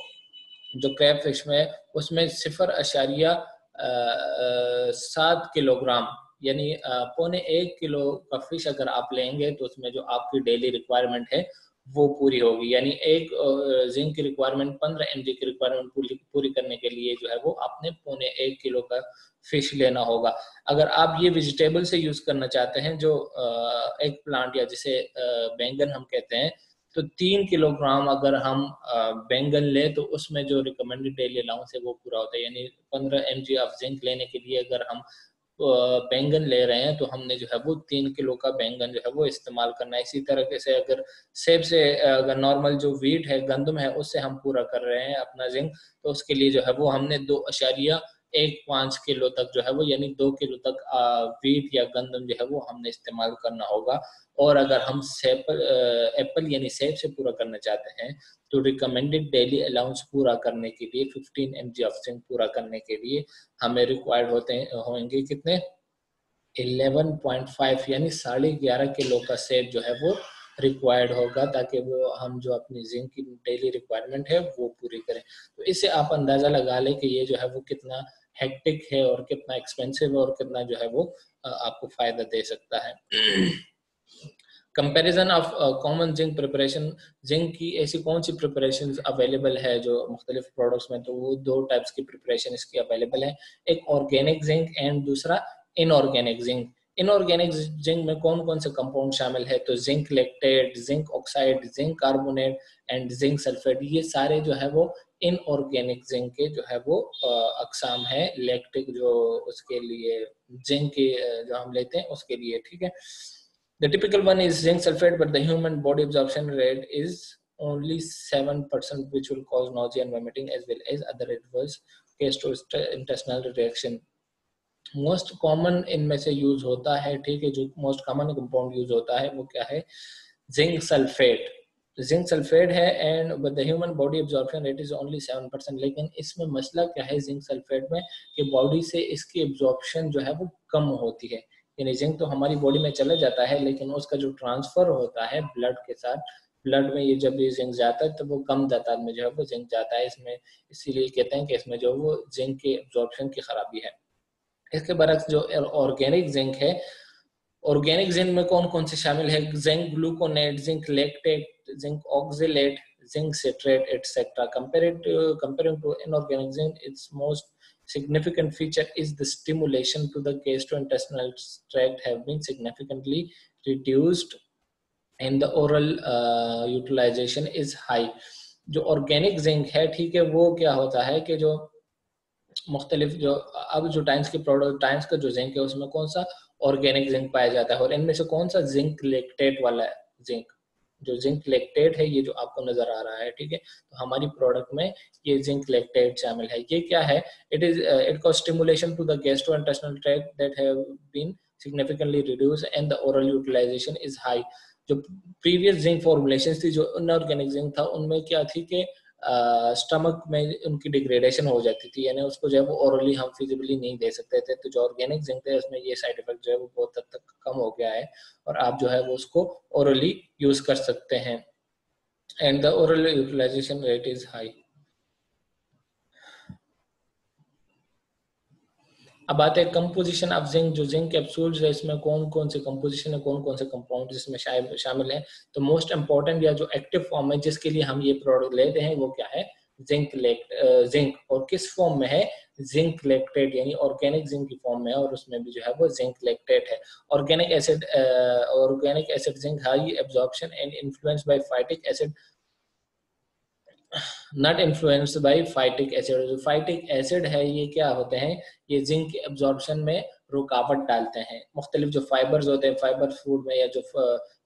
जो क्रैब फिश में, उसमें 0.7 किलोग्राम, यानी 0.25 किलो का फिश अगर आप लेंगे तो उसमें जो आपकी डेली रिक्वायरमेंट है वो पूरी होगी। यानी एक जिंक की रिक्वायरमेंट, 15 mg की रिक्वायरमेंट पूरी करने के लिए जो है वो आपने 0.25 किलो का फिश लेना होगा। अगर आप ये वेजिटेबल से यूज करना चाहते हैं, जो एग प्लांट या जिसे बैंगन हम कहते हैं, तो 3 किलोग्राम अगर हम बैंगन ले तो उसमें जो रिकमेंडेड डेली अलाउंस है वो पूरा होता है। यानी 15 mg ऑफ जिंक लेने के लिए अगर हम बैंगन ले रहे हैं तो हमने जो है वो 3 किलो का बैंगन जो है वो इस्तेमाल करना है। इसी तरह से अगर सेब से, अगर नॉर्मल जो वीट है, गंदम है, उससे हम पूरा कर रहे हैं अपना जिंक, तो उसके लिए जो है वो हमने 2.15 किलो तक जो है वो, यानी 2 किलो तक वीट या गंदम जो है वो हमने इस्तेमाल करना होगा। और अगर हम एप्पल यानी सेब से पूरा करना चाहते हैं तो रिकमेंडेड डेली अलाउंस पूरा करने के लिए, 15 mg ऑफ जिंक पूरा करने के लिए हमें रिक्वायर्ड होंगे कितने, 11.5 यानी 11.5 किलो का सेब जो है वो रिक्वायर्ड होगा, ताकि वो हम जो अपनी जिंक की डेली रिक्वायरमेंट है वो पूरी करें। तो इससे आप अंदाजा लगा लें कि ये जो है वो कितना हेक्टिक है और कितना एक्सपेंसिव है और कितना जो है वो आपको फायदा दे सकता है। Comparison of common zinc preparation, zinc की ऐसी कौन सी प्रिपरेशन अवेलेबल है जो मुख्तलिफ प्रोडक्ट्स में, तो वो दो टाइप्स की प्रिपरेशन इसकी अवेलेबल है, एक ऑर्गेनिक जिंक एंड दूसरा इनऑर्गेनिक जिंक। इनऑर्गेनिक जिंक में कौन कौन से कंपाउंड शामिल है, तो zinc lactate, zinc oxide, zinc carbonate and zinc sulphate, ये सारे जो है वो इनऑर्गेनिक जिंक के जो है वो अकसाम है। लैक्टिक जो उसके लिए जिंक के जो हम लेते हैं उसके लिए, ठीक है। The typical one is zinc sulfate, but the human body absorption rate is only 7%, which will cause nausea and vomiting as well as other adverse gastrointestinal reaction. Most common इनमें से यूज होता है, ठीक है, जो मोस्ट कॉमन कंपाउंड यूज होता है वो क्या है, जिंक सल्फेट। जिंक सल्फेट है and but the human body absorption rate is only 7%। लेकिन इसमें मसला क्या है जिंक सल्फेट में, कि बॉडी से इसकी एब्जॉर्प्शन जो है वो कम होती है। यानी जिंक तो हमारी बॉडी में चला जाता है, लेकिन उसका जो ट्रांसफर होता है ब्लड के साथ, ब्लड में ये जब ये जिंक जाता है तो वो कम तादाद में जो है वो जिंक जाता है इसमें, इसीलिए कहते हैं कि इसमें जो वो जिंक के एब्जॉर्प्शन की खराबी है। इसके बरक्स जो ऑर्गेनिक जिंक है, ऑर्गेनिक जिंक में कौन कौन से शामिल है, zinc gluconate, zinc lactate, zinc oxalate, zinc citrate etcetera. Comparing to inorganic zinc, its most significant feature is the stimulation to the gastrointestinal tract have been significantly reduced and the oral utilization is high। जो ऑर्गेनिक जिंक है, ठीक है, वो क्या होता है कि जो मुख्तलिफ जो अब जो टाइम्स के प्रोडक्ट, टाइम्स का जो जिंक है उसमें कौन सा ऑर्गेनिक जिंक पाया जाता है, और इनमें से कौन सा जिंक लेक्टेट वाला है जिंक, जो जिंक लेक्टेट है ये जो आपको नजर आ रहा है, ठीक है, तो हमारी प्रोडक्ट में ये जिंक लेक्टेट शामिल है। ये क्या है, it cause stimulation to the gastrointestinal tract that have been significantly reduce and the oral utilization is high. जो प्रीवियस जिंक फॉर्मुलेशन थी जो इनऑर्गेनिक जिंक था, उनमें क्या थी कि स्टमक में उनकी डिग्रेडेशन हो जाती थी, यानी उसको जो है वो ओरली हम फिजिबली नहीं दे सकते थे। तो जो ऑर्गेनिक जिंक है उसमें ये साइड इफेक्ट जो है वो बहुत हद तक कम हो गया है और आप जो है वो उसको ओरली यूज कर सकते हैं and the oral utilization rate is high. अब आते हैं कंपोजिशन ऑफ जिंक। जो जिंक कैप्सूल्स है इसमें कौन कौन से कंपोजिशन है, कौन कौन से कंपाउंड इसमें शामिल है, तो मोस्ट इंपॉर्टेंट या जो एक्टिव फॉर्म है जिसके लिए हम ये प्रोडक्ट लेते हैं वो क्या है, जिंक। और किस फॉर्म में है, जिंक लेक्टेट, यानी ऑर्गेनिक जिंक की फॉर्म में है और उसमें भी जो है वो जिंक लेक्टेट है। Organic acid zinc high absorption and influence by phytic acid, not influenced by phytic acid. जो फाइटिक एसिड है ये क्या होते हैं, ये जिंक के एब्जॉर्प्शन में रुकावट डालते हैं। मुख्तलिफ जो फाइबर्स होते हैं, फाइबर फूड में या जो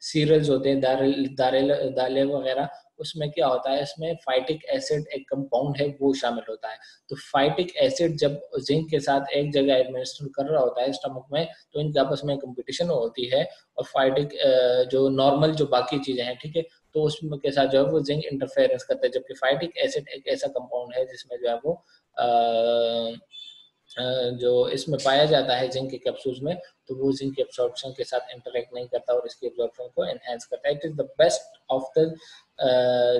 सीरियल्स होते हैं, दालें वगैरह, उसमें क्या होता है, इसमें फाइटिक एसिड एक कंपाउंड है वो शामिल होता है। तो फाइटिक एसिड जब जिंक के साथ एक जगह एडमिनिस्टर कर रहा होता है स्टमक में, तो इनके आपस में कंपटीशन होती है और फाइटिक जो नॉर्मल जो बाकी चीजें हैं, ठीक है, तो उसमें के साथ जो है वो जिंक इंटरफेरेंस करता है। जबकि फाइटिक एसिड एक ऐसा कंपाउंड है जिसमें जो है वो जो इसमें पाया जाता है जिंक के कैप्सूल्स में, तो वो जिंक के एब्जॉर्प्शन के साथ इंटरेक्ट नहीं करता और इसकी एब्जॉर्प्शन को एनहांस करता है। It is the best of the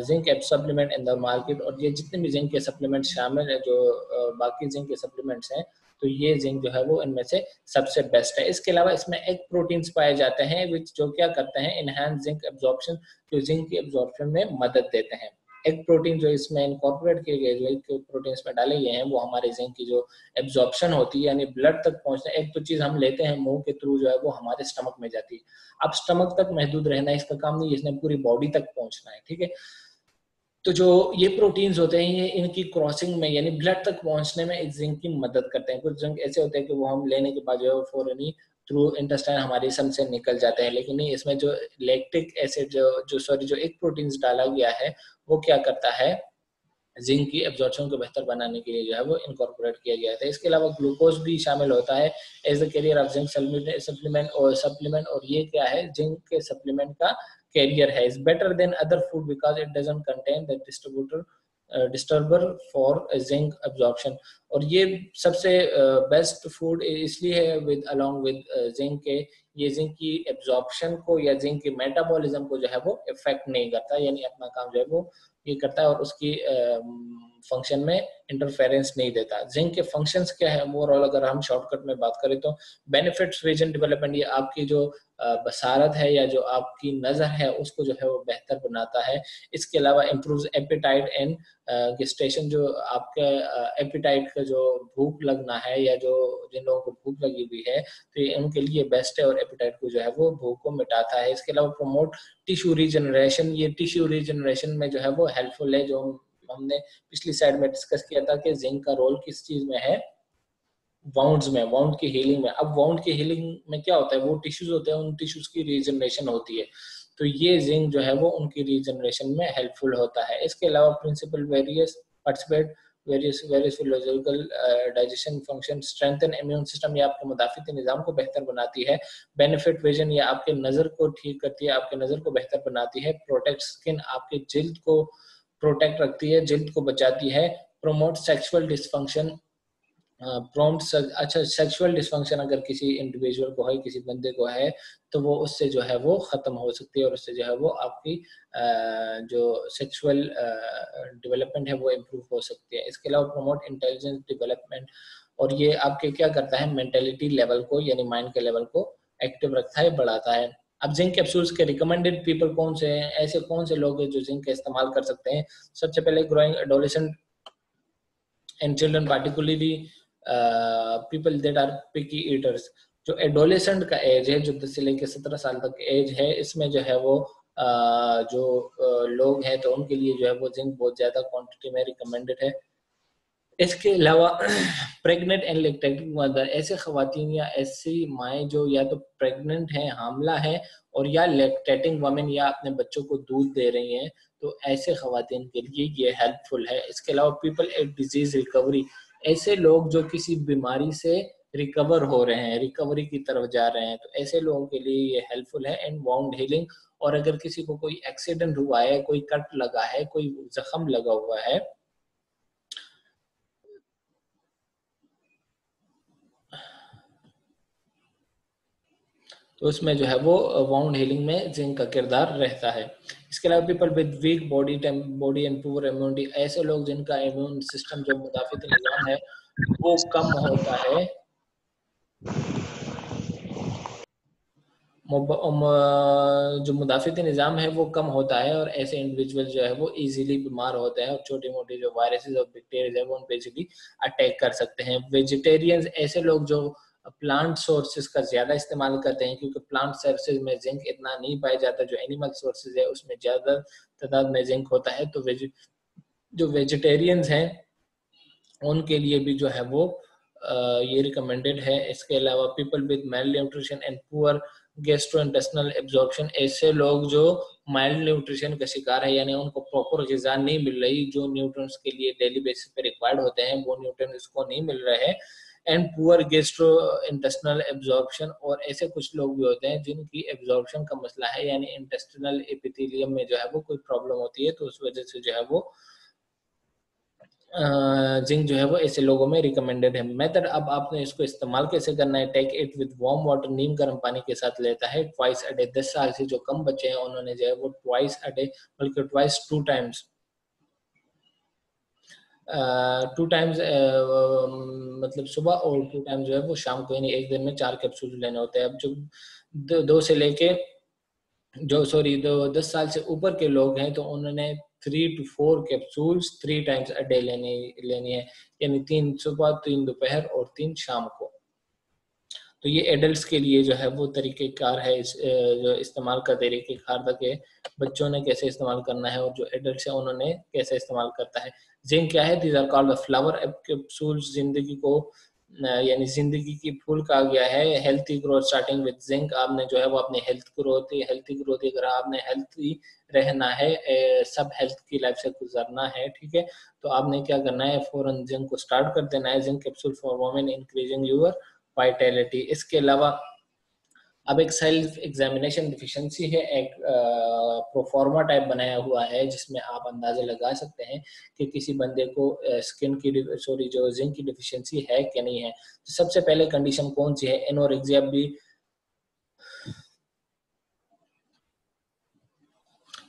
zinc supplement in the market. और ये जितने भी जिंक के सप्लीमेंट शामिल है, जो बाकी जिंक के सप्लीमेंट्स हैं, तो ये जिंक जो है वो इनमें से सबसे बेस्ट है। इसके अलावा इसमें एग प्रोटीन्स पाए जाते हैं विच जो क्या करते हैं, इनहांस जिंक एब्जॉर्प्शन, जो जिंक की एब्जॉर्प्शन में मदद देते हैं। एग प्रोटीन जो इसमें इनकॉर्पोरेट किए गए, जो एग प्रोटीन्स में डाले गए हैं, वो हमारे जिंक की जो एब्जॉर्प्शन होती है, यानी ब्लड तक पहुंचना, एक तो चीज हम लेते हैं मुंह के थ्रू जो है वो हमारे स्टमक में जाती है। अब स्टमक तक महदूद रहना इसका काम नहीं, इसने पूरी बॉडी तक पहुंचना है, ठीक है। तो जो ये प्रोटीन्स होते हैं ये इनकी क्रॉसिंग में यानी ब्लड तक पहुंचने में इस जिंक की मदद करते हैं। कुछ जिंक ऐसे होते हैं कि वो हम लेने के बाद जो है फौरन ही थ्रू इंटेस्टाइन हमारे जिस्म से निकल जाते हैं, लेकिन नहीं, इसमें जो लैक्टिक एसिड जो एक प्रोटीन्स डाला गया है वो क्या करता है, जिंक की एब्जॉर्प्शन को बेहतर बनाने के लिए जो है वो इनकॉर्पोरेट किया गया था। इसके अलावा ग्लूकोज भी शामिल होता है as the carrier of zinc supplement. और ये क्या है, जिंक के सप्लीमेंट का कैरियर है। Is better than other food because it doesn't contain the disturber for zinc absorption. और ये सबसे बेस्ट फूड इसलिए है विद अलोंग विद जिंक के, ये जिंक की एब्जॉर्प्शन को या जिंक के मेटाबॉलिज्म को जो है वो इफेक्ट नहीं करता, यानी अपना काम जो है वो ये करता है और उसकी फंक्शन में इंटरफेरेंस नहीं देता। जिंक के फंक्शंस क्या है ओवरऑल अगर हम शॉर्टकट में बात करें तो बेनिफिट्स विजन डेवलपमेंट, ये आपकी जो बसारत है या जो आपकी नज़र है उसको जो है वो बेहतर बनाता है। इसके अलावा इम्प्रूव्स एपेटाइट एंड गेस्टेशन, जो आपके एपेटाइट का जो भूख लगना है या जो जिन लोगों को भूख लगी हुई है तो ये उनके लिए बेस्ट है और एपेटाइट को जो है वो भूख को मिटाता है। इसके अलावा प्रमोट टिश्यू रीजनरेशन, ये टिश्यू रीजनरेशन में जो है वो हेल्पफुल है, जो हमने पिछली साइड में डिस्कस किया था कि जिंक का रोल किस चीज में है, वाउंड्स में, वाउंड की हीलिंग में। अब वाउंड की हीलिंग में क्या होता है, वो टिश्यूज होते हैं, उन टिश्यूज की रीजनरेशन होती है, तो ये जिंक जो है वो उनकी रीजनरेशन में हेल्पफुल होता है। इसके अलावा principal various participate various physiological digestion function, strengthen immune system, ये आपके मुदाफिती निज़ाम को बेहतर बनाती है। बेनिफिट विजन, ये आपके नज़र को ठीक करती है, आपके नज़र को बेहतर बनाती है। प्रोटेक्ट स्किन, आपके जिल्द को प्रोटेक्ट रखती है, जिल्द को बचाती है। प्रोमोट सेक्सुअल डिसफंक्शन, अच्छा सेक्सुअल डिसफंक्शन अगर किसी इंडिविजुअल को है, किसी बंदे को है, तो वो उससे जो है वो ख़त्म हो सकती है और उससे जो है वो आपकी जो सेक्सुअल डेवलपमेंट है वो इम्प्रूव हो सकती है। इसके अलावा प्रमोट इंटेलिजेंस डेवलपमेंट, और ये आपके क्या करता है, मेंटेलिटी लेवल को यानी माइंड के लेवल को एक्टिव रखता है, बढ़ाता है। अब जिंक कैप्सूल्स के रिकमेंडेड पीपल कौन से हैं, ऐसे कौन से लोग हैं जो जिंक का इस्तेमाल कर सकते हैं? सबसे पहले growing adolescent and children, particularly people that are picky eaters. जो एडोलेसेंट का एज है, जो 10 से लेकर 17 साल तक एज है, इसमें जो है वो जो लोग हैं तो उनके लिए जो है वो जिंक बहुत ज़्यादा क्वांटिटी में रिकमेंडेड है। इसके अलावा प्रेग्नेंट एंड लैक्टेटिंग मदर, ऐसे खवातीन या ऐसी माएँ जो या तो प्रेग्नेंट हैं, हामला है, और या लैक्टेटिंग वमेन या अपने बच्चों को दूध दे रही हैं, तो ऐसे खवातीन के लिए ये हेल्पफुल है। इसके अलावा पीपल एट डिजीज रिकवरी, ऐसे लोग जो किसी बीमारी से रिकवर हो रहे हैं, रिकवरी की तरफ जा रहे हैं, तो ऐसे लोगों के लिए ये हेल्पफुल है। एंड वाउंड हीलिंग, और अगर किसी को कोई एक्सीडेंट हुआ है, कोई कट लगा है, कोई जख्म लगा हुआ है, तो उसमें जो है वो वाउंड हीलिंग में जिंक का किरदार रहता है। इसके अलावा people with weak body and poor immunity, ऐसे लोग जिनका इम्यून सिस्टम जो मुदाफिती निज़ाम है वो कम होता है, जो मुदाफिती निज़ाम है वो कम होता है, और ऐसे इंडिविजुअल जो है वो इजीली बीमार होते हैं और छोटी मोटी जो वायरसेस और बैक्टीरिया है वो उन पे इजीली अटैक कर सकते हैं। वेजिटेरियंस, ऐसे लोग जो प्लांट सोर्सेज का ज़्यादा इस्तेमाल करते हैं, क्योंकि प्लांट सोर्सेज में जिंक इतना नहीं पाया जाता, जो एनिमल सोर्सेज है उसमें ज़्यादा तादाद में जिंक होता है, तो जो वेजिटेरियंस हैं उनके लिए भी जो है वो ये रिकमेंडेड है। इसके अलावा people with mild nutrition and poor gastrointestinal absorption, ऐसे लोग जो माइल्ड न्यूट्रिशन का शिकार है, यानी उनको प्रॉपर ग़िज़ा नहीं मिल रही, जो न्यूट्रिएंट्स के लिए डेली बेसिस पे रिक्वायर्ड होते हैं वो न्यूट्रिएंट्स इसको नहीं मिल रहे हैं। एंड पुअर गैस्ट्रोइंटेस्टिनल एब्जॉर्प्शन, और ऐसे कुछ लोग भी होते हैं जिनकी एब्जॉर्प्शन का मसला है, यानी इंटेस्टिनल एपिथेलियम में जो है वो कोई प्रॉब्लम होती है, तो उस वजह से जो है वो जिंक जो है वो ऐसे लोगों में रिकमेंडेड है। मेथड, अब आपने इसको इस्तेमाल कैसे करना है? Take it with warm water, नीम गर्म पानी के साथ लेता है ट्वाइस अ डे। 10 साल से जो कम बच्चे हैं उन्होंने जो है वो ट्वाइस अ डे, बल्कि ट्वाइस 2 टाइम्स, 2 टाइम्स मतलब सुबह, और 2 टाइम्स जो है वो शाम को, यानी एक दिन में 4 कैप्सूल लेने होते हैं। अब जो 2 से लेके जो 10 साल से ऊपर के लोग हैं तो उन्होंने 3 to 4 capsules 3 times a day लेनी है, यानी 3 सुबह, 3 दोपहर और 3 शाम को। तो ये एडल्ट्स के लिए जो है वो तरीक़ेकार है, जो इस्तेमाल का तरीक़ेकार था कि बच्चों ने कैसे इस्तेमाल करना है और जो एडल्ट्स हैं उन्होंने कैसे इस्तेमाल करता है। जिंक क्या है? These are called the flower capsules, जिंदगी को यानी जिंदगी की फूल कहा गया है। Healthy growth starting with zinc, आपने जो है वो अपनी हेल्थी ग्रोथ अगर आपने हेल्थी रहना है, सब हेल्थ की लाइफ से गुजरना है, ठीक है, तो आपने क्या करना है, फौरन जिंक को स्टार्ट कर देना है। Zinc capsule for women increasing your vitality. इसके अलावा अब एक सेल्फ एग्जामिनेशन डिफिशिएंसी है, एक प्रोफॉर्मा टाइप बनाया हुआ है जिसमें आप अंदाजा लगा सकते हैं कि किसी बंदे को जो जिंक की डिफिशिएंसी है कि नहीं है। तो सबसे पहले कंडीशन कौन सी है? एनोरेक्सिया भी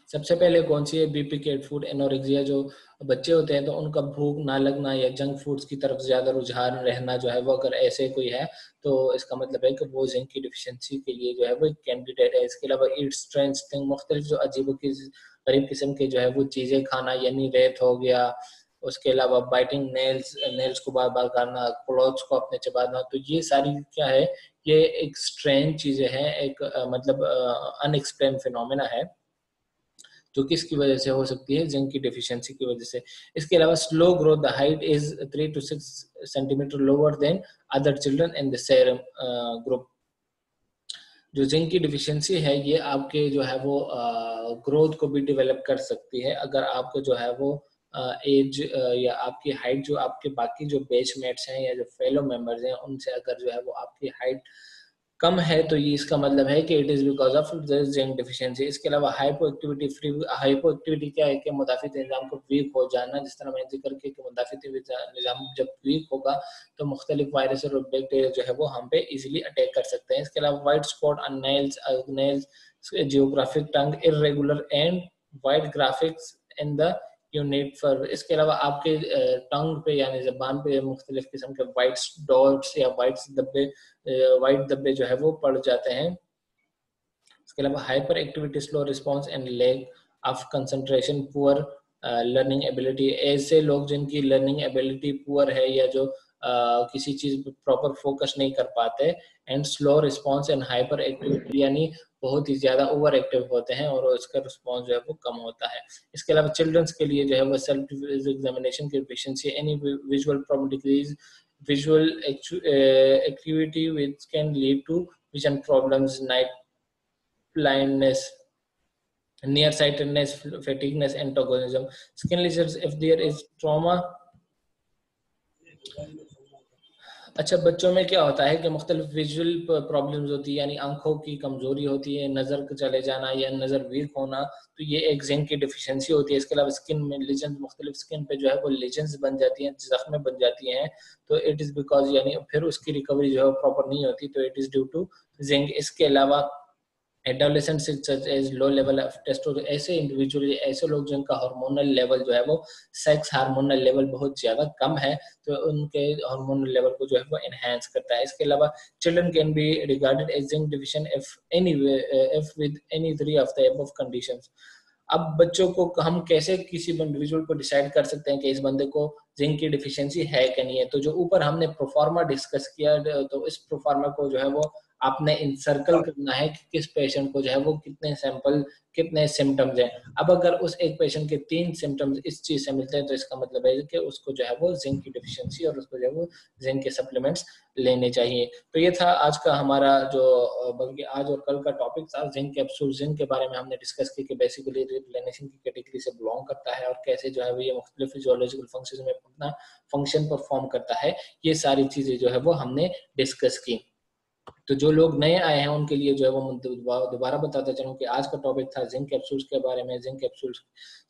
सबसे पहले कौन सी है? बीपी कैट फूड एनोरेक्सिया, जो बच्चे होते हैं तो उनका भूख ना लगना या जंक फूड्स की तरफ ज्यादा रुझान रहना जो है वो, अगर ऐसे कोई है तो इसका मतलब है कि वो जिंक की डिफिशियंसी के लिए जो है वो एक कैंडिडेट है। इसके अलावा ईट स्ट्रेंथ थिंग, मुख्तलिफ जो अजीब गरीब किस्म के जो है वो चीजें खाना, यानी रेत हो गया, उसके अलावा बाइटिंग नेल्स, नेल्स को बार बार करना, क्लॉथ्स को अपने चबाना, तो ये सारी क्या है, ये एक स्ट्रेंज चीजें हैं, एक मतलब अनएक्सप्लेन फिनोमेना है जो किसकी वजह से हो सकती है? जिंक की डिफिशियंसी की वजह से। इसके अलावा slow growth, the height is 3 to 6 centimetre lower than other children in the same group. जो जिंक की डिफिशियंसी है ये आपके जो है वो ग्रोथ को भी डेवलप कर सकती है। अगर आपको जो है वो एज या आपकी हाइट, जो आपके बाकी जो बैचमेट्स हैं या जो फेलो मेंबर्स हैं उनसे अगर जो है वो आपकी हाइट कम है, तो ये इसका मतलब है कि it is because of zinc deficiency. इसके अलावा hypo activity free, hypo activity क्या है कि मुदाफित निज़ाम को वीक हो जाना, जिस तरह मैंने जिक्र किया कि मुदाफित निज़ाम जब वीक होगा तो मुख्तलिफ वायरस और बैक्टीरिया जो है वो हम पे इजीली अटैक कर सकते हैं। इसके अलावा white spot on nails, geographic tongue irregular and white graphics in the unit fur. इसके अलावा आपके टंग पे यानी जबान पे मुख्तलिफ किस्म के वाइट डॉट्स या वाइट धब्बे जो है वो पड़ जाते हैं। इसके अलावा hyperactivity, slow response and lack of concentration, poor learning ability, ऐसे लोग जिनकी लर्निंग एबिलिटी पुअर है या जो किसी चीज पे प्रॉपर फोकस नहीं कर पाते, and slow response and hyper activity, यानी बहुत ही ज्यादा ओवर एक्टिव होते हैं और उसका रिस्पॉन्स जो है वो कम होता है। इसके अलावा चिल्ड्रंस के लिए जो है वो सेल्फ एग्जामिनेशन की efficiency, any visual problem decrease visual acuity which can lead to vision problems, night blindness, nearsightedness, fatigueness, antagonism, skin lesions if there is trauma। अच्छा, बच्चों में क्या होता है कि मुख्तलिफ विजुअल प्रॉब्लम्स होती है, यानी आंखों की कमजोरी होती है, नज़र का चले जाना या नज़र वीक होना, तो ये एक जिंक की डिफिशियंसी होती है। इसके अलावा स्किन में लीजन, मुख्तलिफ स्किन पे जो है वो लीजन्स बन जाती हैं, जख्में बन जाती हैं, तो इट इज़ बिकॉज, यानी फिर उसकी रिकवरी जो है प्रॉपर नहीं होती, तो it is due to zinc. इसके अलावा adolescent such as low level of testosterone, ऐसे इंडिविजुअल, ऐसे लोग जिनका हार्मोनल लेवल जो है वो सेक्स हार्मोनल लेवल बहुत ज्यादा कम है, तो उनके हार्मोनल लेवल को जो है वो एनहांस करता है। इसके अलावा children can be regarded as zinc deficient if with any three of the above conditions. अब बच्चों को हम कैसे किसी इंडिविजुअल को डिसाइड कर सकते हैं कि इस बंदे को जिंक की डिफिशियंसी है कि नहीं है? तो जो ऊपर हमने प्रोफार्मा डिस्कस किया, तो इस प्रोफार्मा को जो है वो आपने इंसर्कल करना है कि किस पेशेंट को जो है वो कितने सैंपल, कितने सिम्टम्स हैं। अब अगर उस एक पेशेंट के 3 सिम्टम्स इस चीज से मिलते हैं तो इसका मतलब है कि उसको जो है वो जिंक की डिफिशियंसी और उसको जो है वो जिंक के सप्लीमेंट्स लेने चाहिए। तो ये था आज का हमारा जो, बल्कि आज और कल का टॉपिक था जिंक कैप्सूल। जिंक के बारे में हमने डिस्कस किया कि बेसिकली रिप्लेनिशिंग की कैटेगरी से बिलोंग करता है और कैसे जो है वो ये मुख्तलिफ फिजियोलॉजिकल फंक्शन में अपना फंक्शन परफॉर्म करता है। ये सारी चीजें जो है वो हमने डिस्कस की। तो जो लोग नए आए हैं उनके लिए जो है वो दोबारा बताता चलूं कि आज का टॉपिक था जिंक कैप्सूल्स के बारे में। जिंक कैप्सूल्स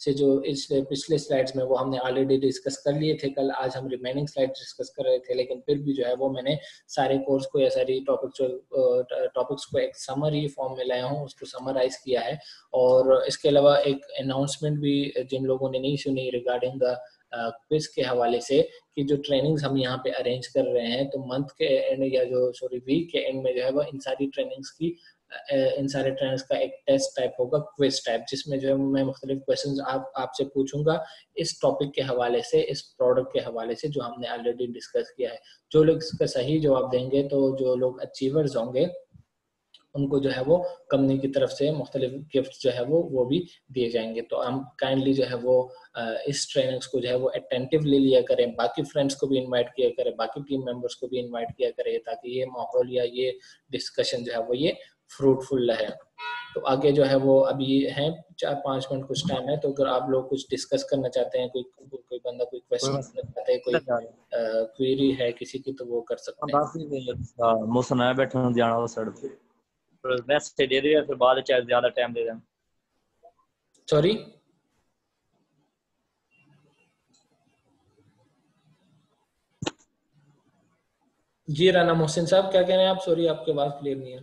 से जो इस पिछले स्लाइड्स में वो हमने ऑलरेडी डिस्कस कर लिए थे कल, आज हम रिमेनिंग स्लाइड्स डिस्कस कर रहे थे, लेकिन फिर भी जो है वो मैंने सारे कोर्स को या सारी टॉपिक्स को एक समरी फॉर्म में लाया हूँ, उसको समराइज किया है। और इसके अलावा एक अनाउंसमेंट भी जिन लोगों ने नहीं सुनी रिगार्डिंग द क्विज के हवाले से, कि जो ट्रेनिंग्स हम यहाँ पे अरेंज कर रहे हैं, तो मंथ के एंड या जो सॉरी वीक के एंड में जो है वो इन सारी ट्रेनिंग्स की इन सारे ट्रेनिंग्स का एक टेस्ट टाइप होगा, क्विज टाइप, जिसमें जो है मैं मुख्तलिफ क्वेश्चंस आपसे पूछूंगा इस टॉपिक के हवाले से, इस प्रोडक्ट के हवाले से जो हमने ऑलरेडी डिस्कस किया है। जो लोग इसका सही जवाब देंगे, तो जो लोग अचीवर्स होंगे उनको जो है वो कंपनी की तरफ से मुख्तलिफ गिफ्ट जो है वो भी दिए जाएंगे। तो हम काइंडली जो है वो इस ट्रेनिंग्स को जो है वो अटेंटिवली लिया करें, बाकी फ्रेंड्स को भी इनवाइट किया करें, बाकी टीम मेंबर्स को भी इनवाइट किया करें, ताकि ये माहौल या ये डिस्कशन जो है वो ये फ्रूटफुल रहे। तो आगे जो है वो अभी है 4-5 मिनट कुछ टाइम है, तो अगर आप लोग कुछ डिस्कस करना चाहते हैं, कोई बंदा कोई क्वेश्चन करना चाहते हैं, कोई क्वेरी है किसी की, तो वो कर सकते हैं। मौसम है बैठने जाना सड़क पे, वैसे दे दिया फिर बाद चाहे ज्यादा टाइम दे दें। सॉरी जी, राना मोहसिन साहब क्या कह रहे हैं आप? सॉरी आपके बात क्लियर नहीं है।